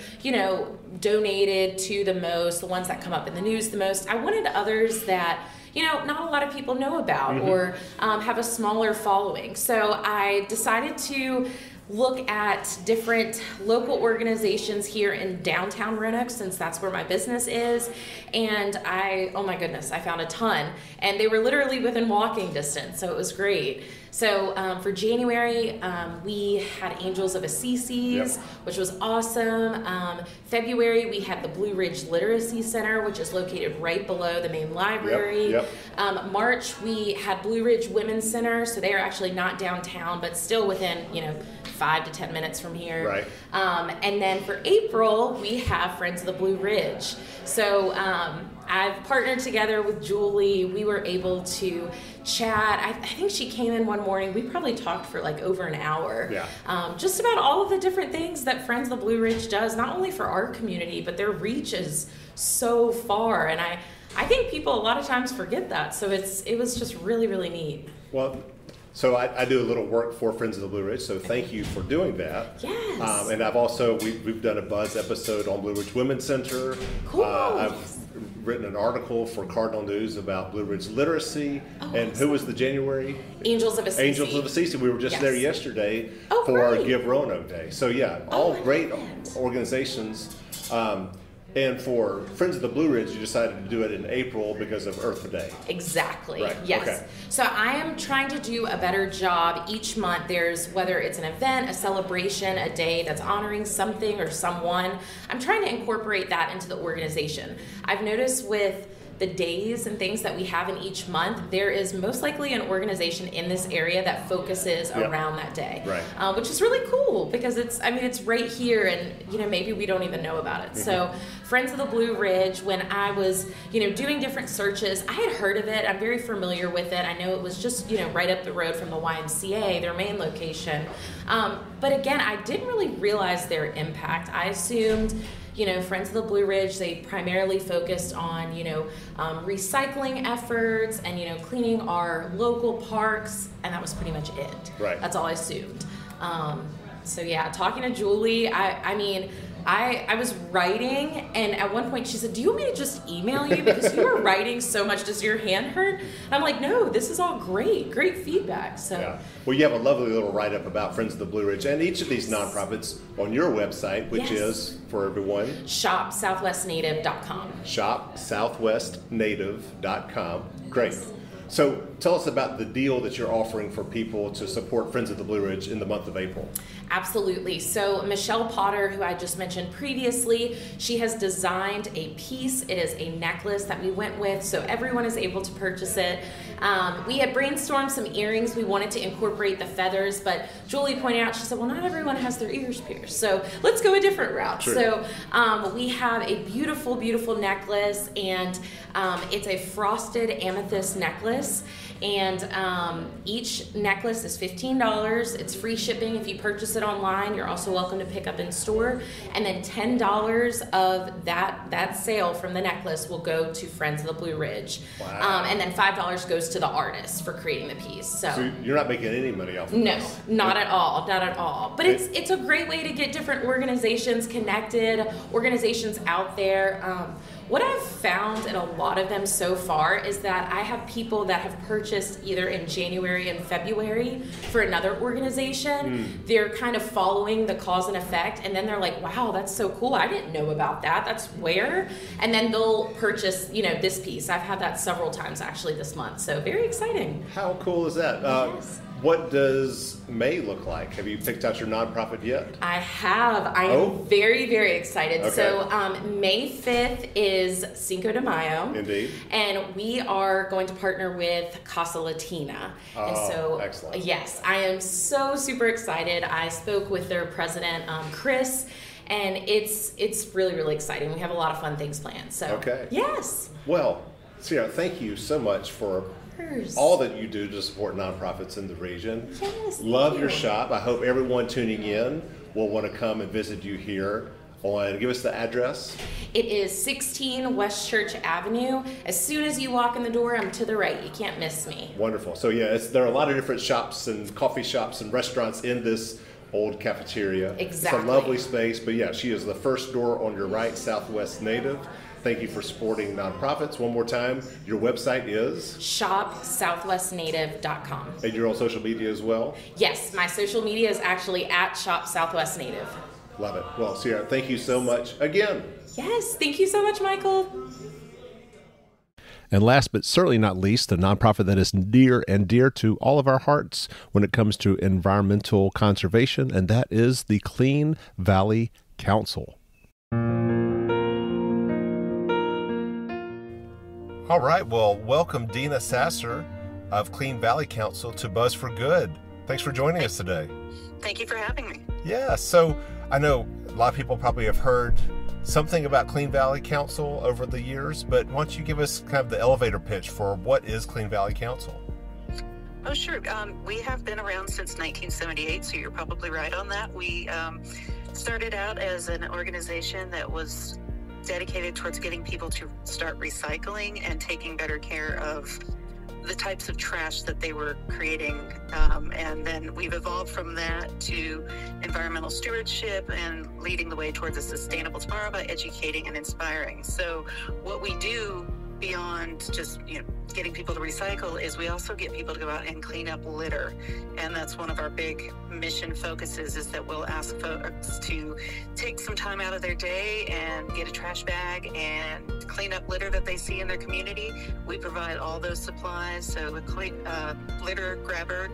Speaker 5: donated to the most, the ones that come up in the news the most. I wanted others that not a lot of people know about or have a smaller following. So I decided to look at different local organizations here in downtown Roanoke, since that's where my business is. And oh my goodness, I found a ton. And they were literally within walking distance, so it was great. So for January, we had Angels of Assisi's, which was awesome. February, we had the Blue Ridge Literacy Center, which is located right below the main library. March, we had Blue Ridge Women's Center, so they are actually not downtown, but still within, 5 to 10 minutes from here.
Speaker 1: Right.
Speaker 5: And then for April, we have Friends of the Blue Ridge. So I've partnered together with Julie. We were able to chat. I think she came in one morning. We probably talked for like over an hour. Just about all of the different things that Friends of the Blue Ridge does, not only for our community, but their reach is so far. And I think people a lot of times forget that. So it was just really, really neat.
Speaker 1: Well, so I do a little work for Friends of the Blue Ridge, so thank you for doing that.
Speaker 5: Yes.
Speaker 1: And I've also, we've done a Buzz episode on Blue Ridge Women's Center.
Speaker 5: Cool.
Speaker 1: I've written an article for Cardinal News about Blue Ridge literacy. And who was the January?
Speaker 5: Angels of Assisi.
Speaker 1: Angels of Assisi. We were just there yesterday for
Speaker 5: great.
Speaker 1: Give Roanoke Day. So yeah, all great organizations. And for Friends of the Blue Ridge, you decided to do it in April because of Earth Day.
Speaker 5: Exactly.
Speaker 1: Right.
Speaker 5: Yes.
Speaker 1: Okay.
Speaker 5: So I am trying to do a better job each month. There's, whether it's an event, a celebration, a day that's honoring something or someone, I'm trying to incorporate that into the organization. I've noticed with the days and things that we have in each month, there is most likely an organization in this area that focuses around that day,
Speaker 1: right.
Speaker 5: Which is really cool because it's right here, and maybe we don't even know about it. Mm-hmm. So Friends of the Blue Ridge, when I was doing different searches, I had heard of it. I'm very familiar with it. I know it was just right up the road from the YMCA, their main location. But again, I didn't really realize their impact. I assumed Friends of the Blue Ridge, they primarily focused on, recycling efforts and, cleaning our local parks, and that was pretty much it.
Speaker 1: Right.
Speaker 5: That's all I assumed. So yeah, talking to Julie, I was writing, and at one point she said, "Do you want me to just email you because you were writing so much? Does your hand hurt?" And I'm like, "No, this is all great feedback." So
Speaker 1: yeah. Well, you have a lovely little write-up about Friends of the Blue Ridge and each of these nonprofits on your website, which is, for everyone,
Speaker 5: shopsouthwestnative.com.
Speaker 1: Shopsouthwestnative.com. Great. So tell us about the deal that you're offering for people to support Friends of the Blue Ridge in the month of April.
Speaker 5: Absolutely. So Michelle Potter, who I just mentioned previously, she has designed a piece. It is a necklace that we went with, so everyone is able to purchase it. We had brainstormed some earrings. We wanted to incorporate the feathers, but Julie pointed out, she said, well, not everyone has their ears pierced, so let's go a different route.
Speaker 1: Sure.
Speaker 5: So we have a beautiful, beautiful necklace, and it's a frosted amethyst necklace. And each necklace is $15. It's free shipping if you purchase it online. You're also welcome to pick up in store. And then $10 of that sale from the necklace will go to Friends of the Blue Ridge.
Speaker 1: Wow.
Speaker 5: And then $5 goes to the artist for creating the piece. So
Speaker 1: you're not making any money off of this?
Speaker 5: No, not at all. Not at all. But it's a great way to get different organizations connected, organizations out there. What I've found in a lot of them so far is that I have people that have purchased either in January and February for another organization. They're kind of following the cause and effect, and then they're like, wow, that's so cool. I didn't know about that. That's where. And then they'll purchase, this piece. I've had that several times actually this month. So very exciting.
Speaker 1: How cool is that?
Speaker 5: Yes.
Speaker 1: What does May look like? Have you picked out your nonprofit yet?
Speaker 5: I have. I am very, very excited.
Speaker 1: Okay.
Speaker 5: So May 5th is Cinco de Mayo.
Speaker 1: Indeed.
Speaker 5: And we are going to partner with Casa Latina.
Speaker 1: Oh,
Speaker 5: and so,
Speaker 1: excellent.
Speaker 5: Yes, I am so super excited. I spoke with their president, Chris, and it's really, really exciting. We have a lot of fun things planned. So,
Speaker 1: okay.
Speaker 5: Yes.
Speaker 1: Well, Sierra, thank you so much for all that you do to support nonprofits in the region.
Speaker 5: Yes,
Speaker 1: Love your shop. I hope everyone tuning in will want to come and visit you here. Give us the address.
Speaker 5: It is 16 West Church Avenue. As soon as you walk in the door, I'm to the right. You can't miss me.
Speaker 1: Wonderful. So yeah, there are a lot of different shops and coffee shops and restaurants in this old cafeteria.
Speaker 5: Exactly.
Speaker 1: It's a lovely space, but yeah, she is the first door on your right, Southwest Native. Thank you for supporting nonprofits. One more time, your website is?
Speaker 5: shopsouthwestnative.com.
Speaker 1: And you're on social media as well?
Speaker 5: Yes, my social media is actually at Shop Southwest Native.
Speaker 1: Love it. Well, Sierra, thank you so much again.
Speaker 5: Yes, thank you so much, Michael.
Speaker 1: And last but certainly not least, a nonprofit that is near and dear to all of our hearts when it comes to environmental conservation, and that is the Clean Valley Council. All right, well, welcome Dina Sasser of Clean Valley Council to Buzz for Good. Thanks for joining us today.
Speaker 7: Thank you for having me.
Speaker 1: Yeah, so I know a lot of people probably have heard something about Clean Valley Council over the years, but why don't you give us kind of the elevator pitch for what is Clean Valley Council?
Speaker 7: Oh, sure. We have been around since 1978, so you're probably right on that. We started out as an organization that was dedicated towards getting people to start recycling and taking better care of the types of trash that they were creating. And then we've evolved from that to environmental stewardship and leading the way towards a sustainable tomorrow by educating and inspiring. So what we do beyond beyond just getting people to recycle is we also get people to go out and clean up litter, and that's one of our big mission focuses, is that we'll ask folks to take some time out of their day and get a trash bag and clean up litter that they see in their community. We provide all those supplies, so a litter grabber,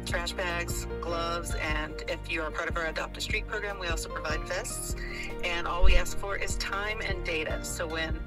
Speaker 7: trash bags, gloves, and if you are part of our Adopt a Street program, we also provide vests. And all we ask for is time and data. So when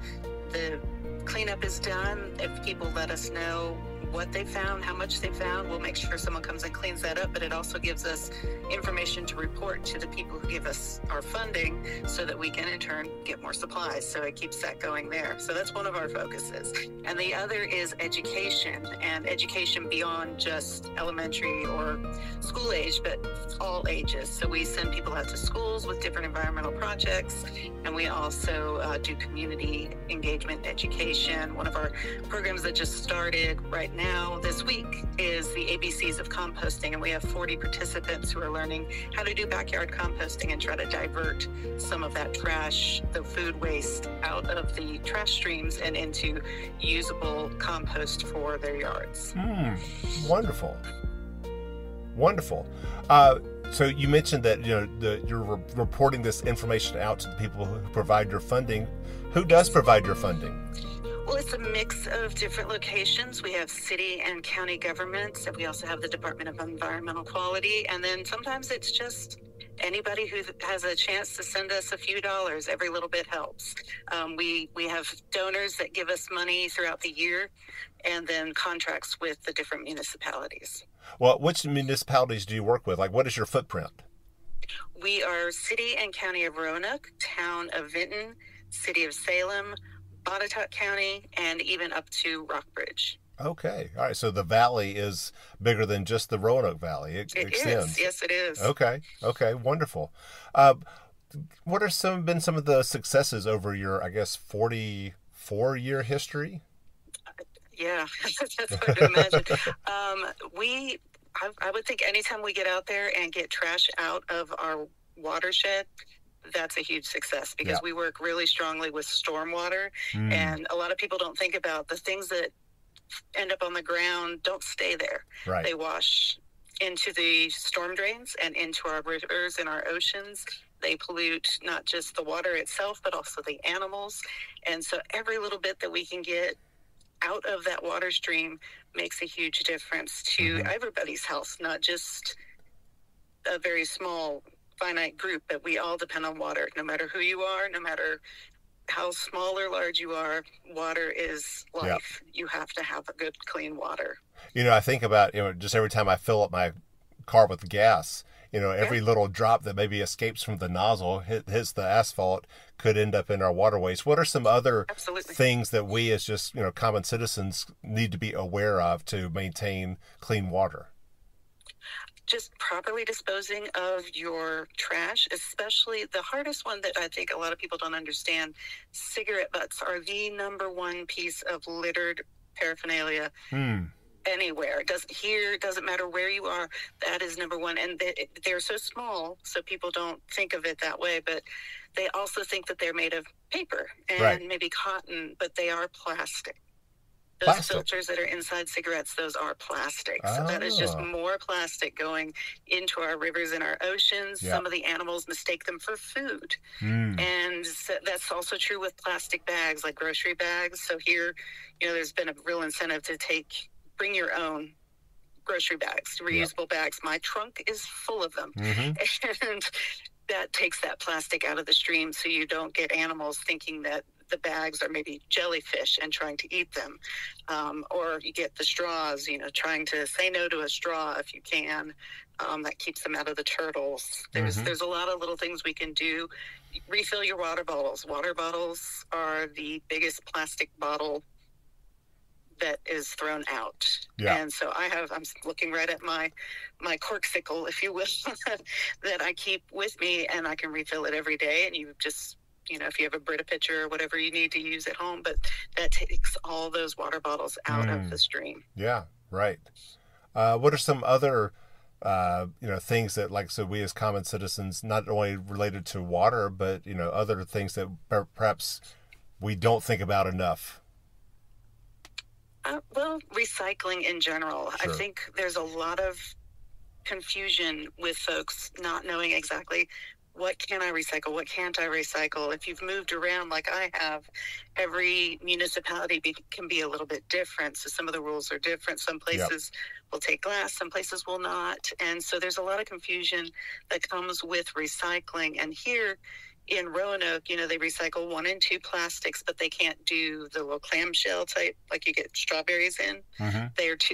Speaker 7: the cleanup is done, if people let us know what they found, how much they found, we'll make sure someone comes and cleans that up. But it also gives us information to report to the people who give us our funding so that we can in turn get more supplies. So it keeps that going there. So that's one of our focuses. And the other is education, and education beyond just elementary or school age, but all ages. So we send people out to schools with different environmental projects, and we also do community engagement education. One of our programs that just started right now this week is the ABCs of composting, and we have 40 participants who are learning how to do backyard composting and try to divert some of that trash, the food waste, out of the trash streams and into usable compost for their yards.
Speaker 1: Wonderful. So you mentioned that you're reporting this information out to the people who provide your funding. Who does provide your funding?
Speaker 7: Well, it's a mix of different locations. We have city and county governments, and we also have the Department of Environmental Quality. And then sometimes it's just anybody who has a chance to send us a few dollars. Every little bit helps. We have donors that give us money throughout the year, and then contracts with the different municipalities.
Speaker 1: Well, which municipalities do you work with? Like, what is your footprint?
Speaker 7: We are City and County of Roanoke, Town of Vinton, City of Salem, Botetourt County, and even up to Rockbridge.
Speaker 1: Okay. All right. So the valley is bigger than just the Roanoke Valley. It extends.
Speaker 7: Is. Yes, it is.
Speaker 1: Okay. Wonderful. What are been some of the successes over your, 44-year history?
Speaker 7: Yeah, that's hard to imagine. I would think anytime we get out there and get trash out of our watershed, that's a huge success, because we work really strongly with stormwater, and a lot of people don't think about the things that end up on the ground don't stay there. Right. They wash into the storm drains and into our rivers and our oceans. They pollute not just the water itself, but also the animals. And so every little bit that we can get out of that water stream makes a huge difference to everybody's health, not just a very small finite group, but we all depend on water. No matter who you are, no matter how small or large you are, water is life. You have to have a good, clean water. I think about, just every time I fill up my car with gas, every little drop that maybe escapes from the nozzle, hits the asphalt, could end up in our waterways. What are some other things that we as just, common citizens need to be aware of to maintain clean water? Just properly disposing of your trash, especially the hardest one that I think a lot of people don't understand. Cigarette butts are the number one piece of littered paraphernalia anywhere. It doesn't matter where you are. That is number one. And they're so small, so people don't think of it that way, but they also think that they're made of paper and maybe cotton, but they are plastic. Those filters that are inside cigarettes, those are plastic. So that is just more plastic going into our rivers and our oceans. Some of the animals mistake them for food. And that's also true with plastic bags, like grocery bags. So here, there's been a real incentive to bring your own grocery bags, reusable bags. My trunk is full of them. And that takes that plastic out of the stream, so you don't get animals thinking that the bags are maybe jellyfish and trying to eat them. Or you get the straws, trying to say no to a straw if you can. That keeps them out of the turtles. There's a lot of little things we can do. Refill your water bottles. Water bottles are the biggest plastic bottle that is thrown out. And so I'm looking right at my corksicle, if you will, that I keep with me, and I can refill it every day. And you just, if you have a Brita pitcher or whatever you need to use at home, but that takes all those water bottles out of the stream. Yeah, right.
Speaker 1: What are some other, things that, so we as common citizens, not only related to water, but, other things that perhaps we don't think about enough?
Speaker 7: Well, recycling in general.
Speaker 1: Sure.
Speaker 7: I think there's a lot of confusion with folks not knowing exactly what can I recycle, what can't I recycle. If you've moved around like I have, every municipality can be a little bit different. So some of the rules are different. Some places will take glass, some places will not. And so there's a lot of confusion that comes with recycling. And here in Roanoke, they recycle 1 and 2 plastics, but they can't do the little clamshell type, like you get strawberries in.
Speaker 1: Mm-hmm.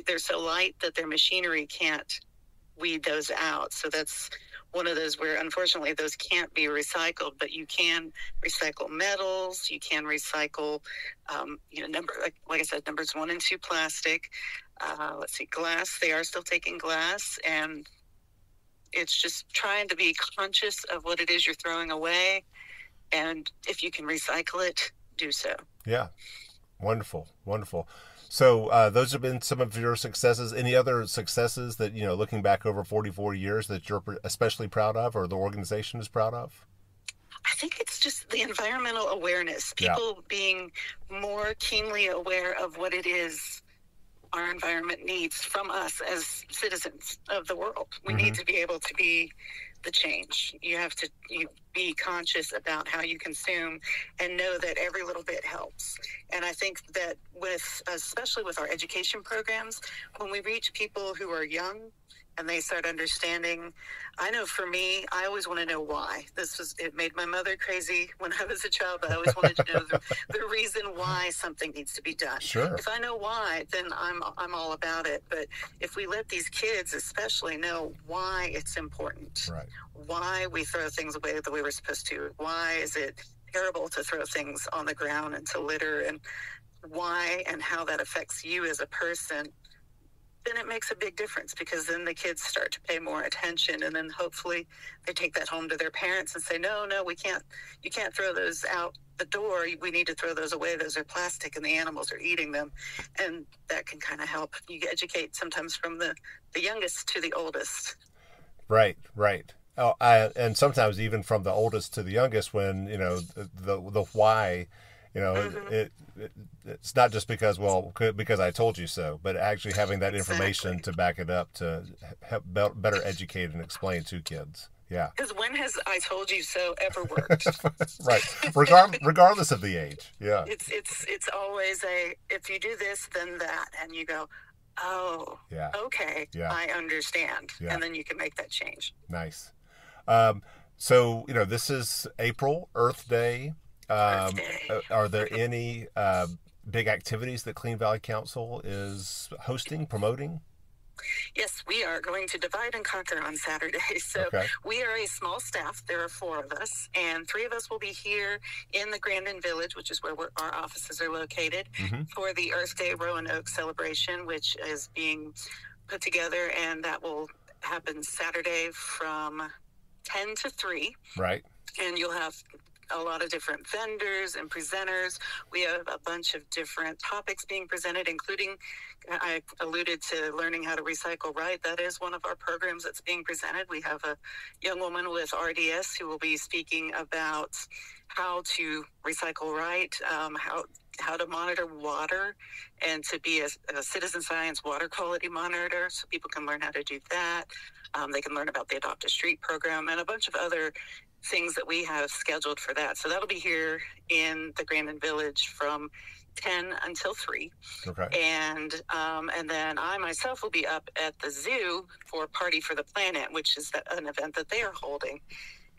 Speaker 7: They're so light that their machinery can't weed those out. So that's one of those where unfortunately those can't be recycled, but you can recycle metals, you can recycle like I said, numbers 1 and 2 plastic. Let's see, glass, they are still taking glass, and it's just trying to be conscious of what it is you're throwing away, and if you can recycle it, do so.
Speaker 1: Yeah. Wonderful. So those have been some of your successes. Any other successes that, looking back over 44 years that you're especially proud of, or the organization is proud of?
Speaker 7: I think it's just the environmental awareness, people being more keenly aware of what it is our environment needs from us as citizens of the world. We need to be able to be the change. You have to be conscious about how you consume and know that every little bit helps. And I think that especially with our education programs, when we reach people who are young and they start understanding, I know for me, I always want to know why. It made my mother crazy when I was a child, but I always wanted to know the reason why something needs to be done.
Speaker 1: Sure.
Speaker 7: If I know why, then I'm all about it. But if we let these kids especially know why it's important,
Speaker 1: right,
Speaker 7: why we throw things away the way we're supposed to, why is it terrible to throw things on the ground and to litter, and why and how that affects you as a person, then it makes a big difference, because then the kids start to pay more attention, and then hopefully they take that home to their parents and say, no, you can't throw those out the door. We need to throw those away. Those are plastic and the animals are eating them. And that can kind of help. You educate sometimes from the youngest to the oldest.
Speaker 1: Right. Oh, and sometimes even from the oldest to the youngest, when, the why, it's not just because I told you so, but actually having that information to back it up to help better educate and explain to kids. Yeah.
Speaker 7: Because when has I told you so ever worked?
Speaker 1: Right. Regardless of the age. Yeah.
Speaker 7: It's always if you do this, then that, and you go, oh, yeah, okay, yeah, I understand. Yeah. And then you can make that change.
Speaker 1: Nice. So, this is April, Earth Day. Are there any big activities that Clean Valley Council is hosting, promoting?
Speaker 7: Yes, we are going to divide and conquer on Saturday. So we are a small staff. There are 4 of us, and 3 of us will be here in the Grandin Village, which is where our offices are located, for the Earth Day Roanoke celebration, which is being put together, and that will happen Saturday from 10 to 3. Right. And you'll have a lot of different vendors and presenters. We have a bunch of different topics being presented, including, I alluded to learning how to recycle right. That is one of our programs that's being presented. We have a young woman with RDS who will be speaking about how to recycle right, how to monitor water, and to be a citizen science water quality monitor, so people can learn how to do that. They can learn about the Adopt a Street program and a bunch of other things that we have scheduled for that. So that'll be here in the Grandin Village from 10 until 3. Okay. And then I myself will be up at the zoo for Party for the Planet, which is an event that they are holding.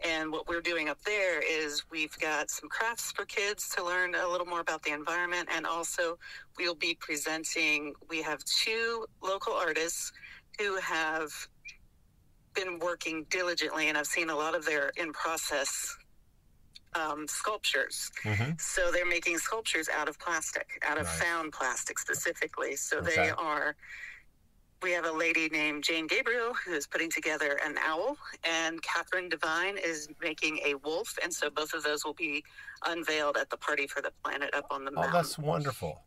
Speaker 7: And what we're doing up there is we've got some crafts for kids to learn a little more about the environment. And also we'll be presenting, we have 2 local artists who have been working diligently, and I've seen a lot of their in-process sculptures. So they're making sculptures out of plastic, out of found plastic specifically. So we have a lady named Jane Gabriel who is putting together an owl, and Catherine Devine is making a wolf, and so both of those will be unveiled at the Party for the Planet up on the mountain.
Speaker 1: Oh, that's wonderful.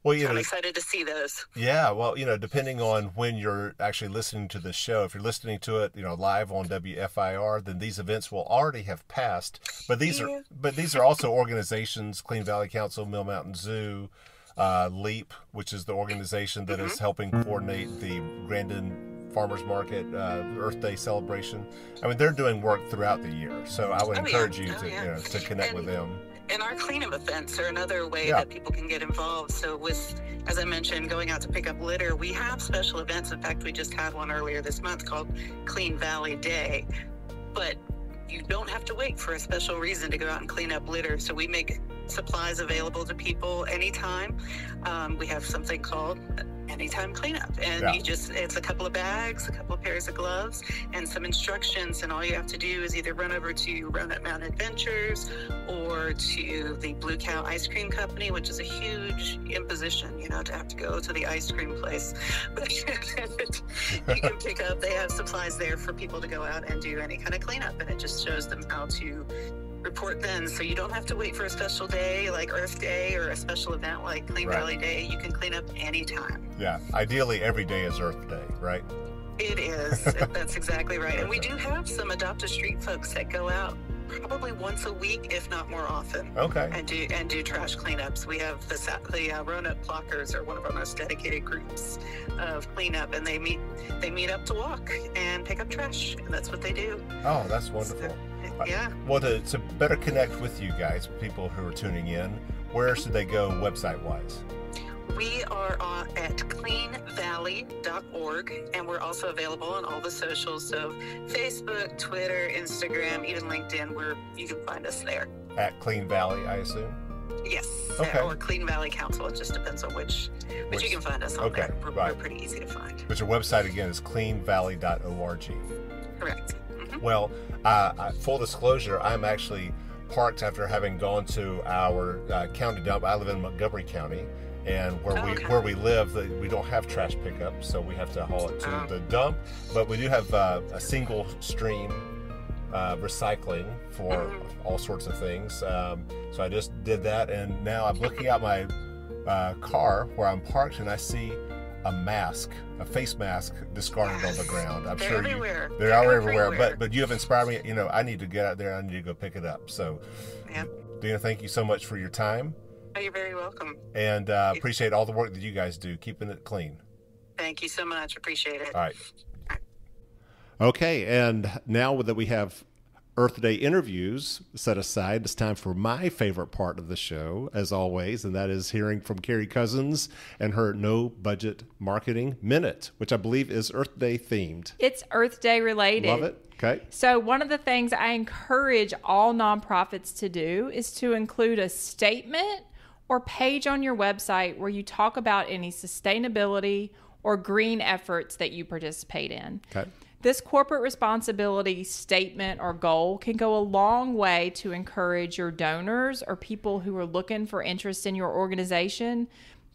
Speaker 1: Well,
Speaker 7: I'm excited to see those.
Speaker 1: Yeah, well, depending on when you're actually listening to the show, if you're listening to it, live on WFIR, then these events will already have passed. But these are also organizations: Clean Valley Council, Mill Mountain Zoo, LEAP, which is the organization that is helping coordinate the Grandin Farmers Market Earth Day celebration. I mean, they're doing work throughout the year, so I would encourage you to to connect with them.
Speaker 7: And our cleanup events are another way that people can get involved. So with, as I mentioned, going out to pick up litter, we have special events. In fact, we just had one earlier this month called Clean Valley Day. But you don't have to wait for a special reason to go out and clean up litter. So we make supplies available to people anytime. We have something called Anytime Cleanup. And it's a couple of bags, a couple of pairs of gloves, and some instructions. And all you have to do is either run over to Roanoke Mountain Adventures or to the Blue Cow Ice Cream Company, which is a huge imposition, to have to go to the ice cream place. But you can pick up, they have supplies there for people to go out and do any kind of cleanup. And it just shows them how to report then, so you don't have to wait for a special day like Earth Day or a special event like Clean Valley Day. You can clean up anytime. Yeah,
Speaker 1: ideally every day is Earth Day, right?
Speaker 7: It is. That's exactly right. And we do have some Adopt a Street folks that go out probably once a week, if not more often.
Speaker 1: Okay.
Speaker 7: And do trash cleanups. We have the Roanoke Clockers are one of our most dedicated groups of cleanup, and they meet up to walk and pick up trash, and that's what they do.
Speaker 1: Oh, that's wonderful.
Speaker 7: Yeah.
Speaker 1: Well, to better connect with you guys, people who are tuning in, where should they go website-wise?
Speaker 7: We are at cleanvalley.org, and we're also available on all the socials, so Facebook, Twitter, Instagram, even LinkedIn, where you can find us there.
Speaker 1: At Clean Valley, I assume?
Speaker 7: Yes.
Speaker 1: Okay.
Speaker 7: Or Clean Valley Council. It just depends on which you can find us on there. We're pretty easy to find.
Speaker 1: But your website, again, is cleanvalley.org.
Speaker 7: Correct.
Speaker 1: Well, full disclosure, I'm actually parked after having gone to our county dump. I live in Montgomery County, and where we live, we don't have trash pickup, so we have to haul it to the dump. But we do have a single stream recycling for all sorts of things. So I just did that, and now I'm looking out my car where I'm parked, and I see a face mask discarded on the ground. I'm sure they're everywhere. But you have inspired me. I need to get out there. I need to go pick it up. So, Dina, thank you so much for your time.
Speaker 7: Oh, you're very welcome.
Speaker 1: And appreciate all the work that you guys do, keeping it clean.
Speaker 7: Thank you so much. Appreciate it.
Speaker 1: All right. Okay, and now that we have Earth Day interviews set aside, it's time for my favorite part of the show, as always, and that is hearing from Carrie Cousins and her No Budget Marketing Minute, which I believe is Earth Day themed.
Speaker 2: It's Earth Day related.
Speaker 1: Love it. Okay.
Speaker 2: So one of the things I encourage all nonprofits to do is to include a statement or page on your website where you talk about any sustainability or green efforts that you participate in.
Speaker 1: Okay.
Speaker 2: This corporate responsibility statement or goal can go a long way to encourage your donors or people who are looking for interest in your organization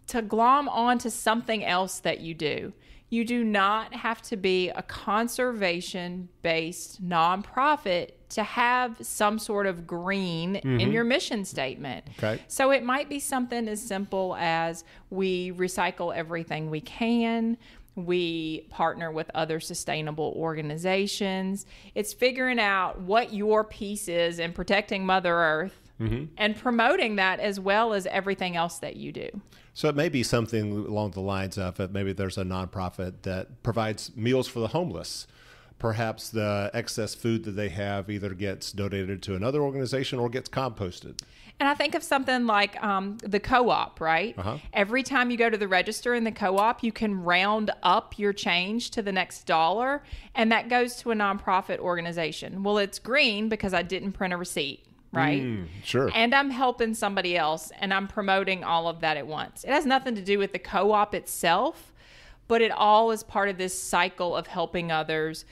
Speaker 2: to glom on to something else that you do. You do not have to be a conservation-based nonprofit to have some sort of green in your mission statement.
Speaker 1: Okay.
Speaker 2: So it might be something as simple as we recycle everything we can. We partner with other sustainable organizations. It's figuring out what your piece is in protecting Mother Earth and promoting that as well as everything else that you do.
Speaker 1: So it may be something along the lines of maybe there's a nonprofit that provides meals for the homeless. Perhaps the excess food that they have either gets donated to another organization or gets composted.
Speaker 2: And I think of something like the co-op, right? Every time you go to the register in the co-op, you can round up your change to the next dollar, and that goes to a nonprofit organization. Well, it's green because I didn't print a receipt, right?
Speaker 1: Sure.
Speaker 2: And I'm helping somebody else, and I'm promoting all of that at once. It has nothing to do with the co-op itself, but it all is part of this cycle of helping others,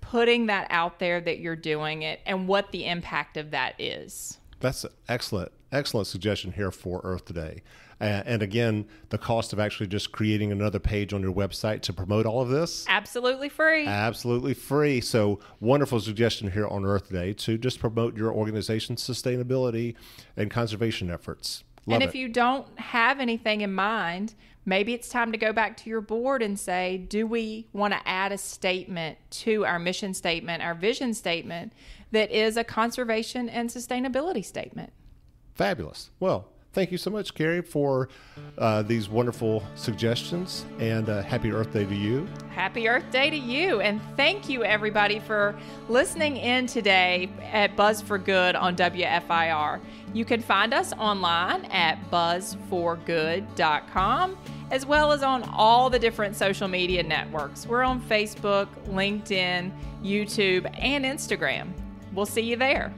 Speaker 2: putting that out there that you're doing it, and what the impact of that is.
Speaker 1: That's an excellent suggestion here for Earth Day. And again, the cost of actually just creating another page on your website to promote all of this?
Speaker 2: Absolutely free.
Speaker 1: Absolutely free. So wonderful suggestion here on Earth Day to just promote your organization's sustainability and conservation efforts. Love
Speaker 2: and if you don't have anything in mind, maybe it's time to go back to your board and say, do we want to add a statement to our mission statement, our vision statement, that is a conservation and sustainability statement?
Speaker 1: Fabulous. Well, thank you so much, Carrie, for these wonderful suggestions, and happy Earth Day to you.
Speaker 2: Happy Earth Day to you. And thank you, everybody, for listening in today at Buzz for Good on WFIR. You can find us online at buzzforgood.com, as well as on all the different social media networks. We're on Facebook, LinkedIn, YouTube, and Instagram. We'll see you there.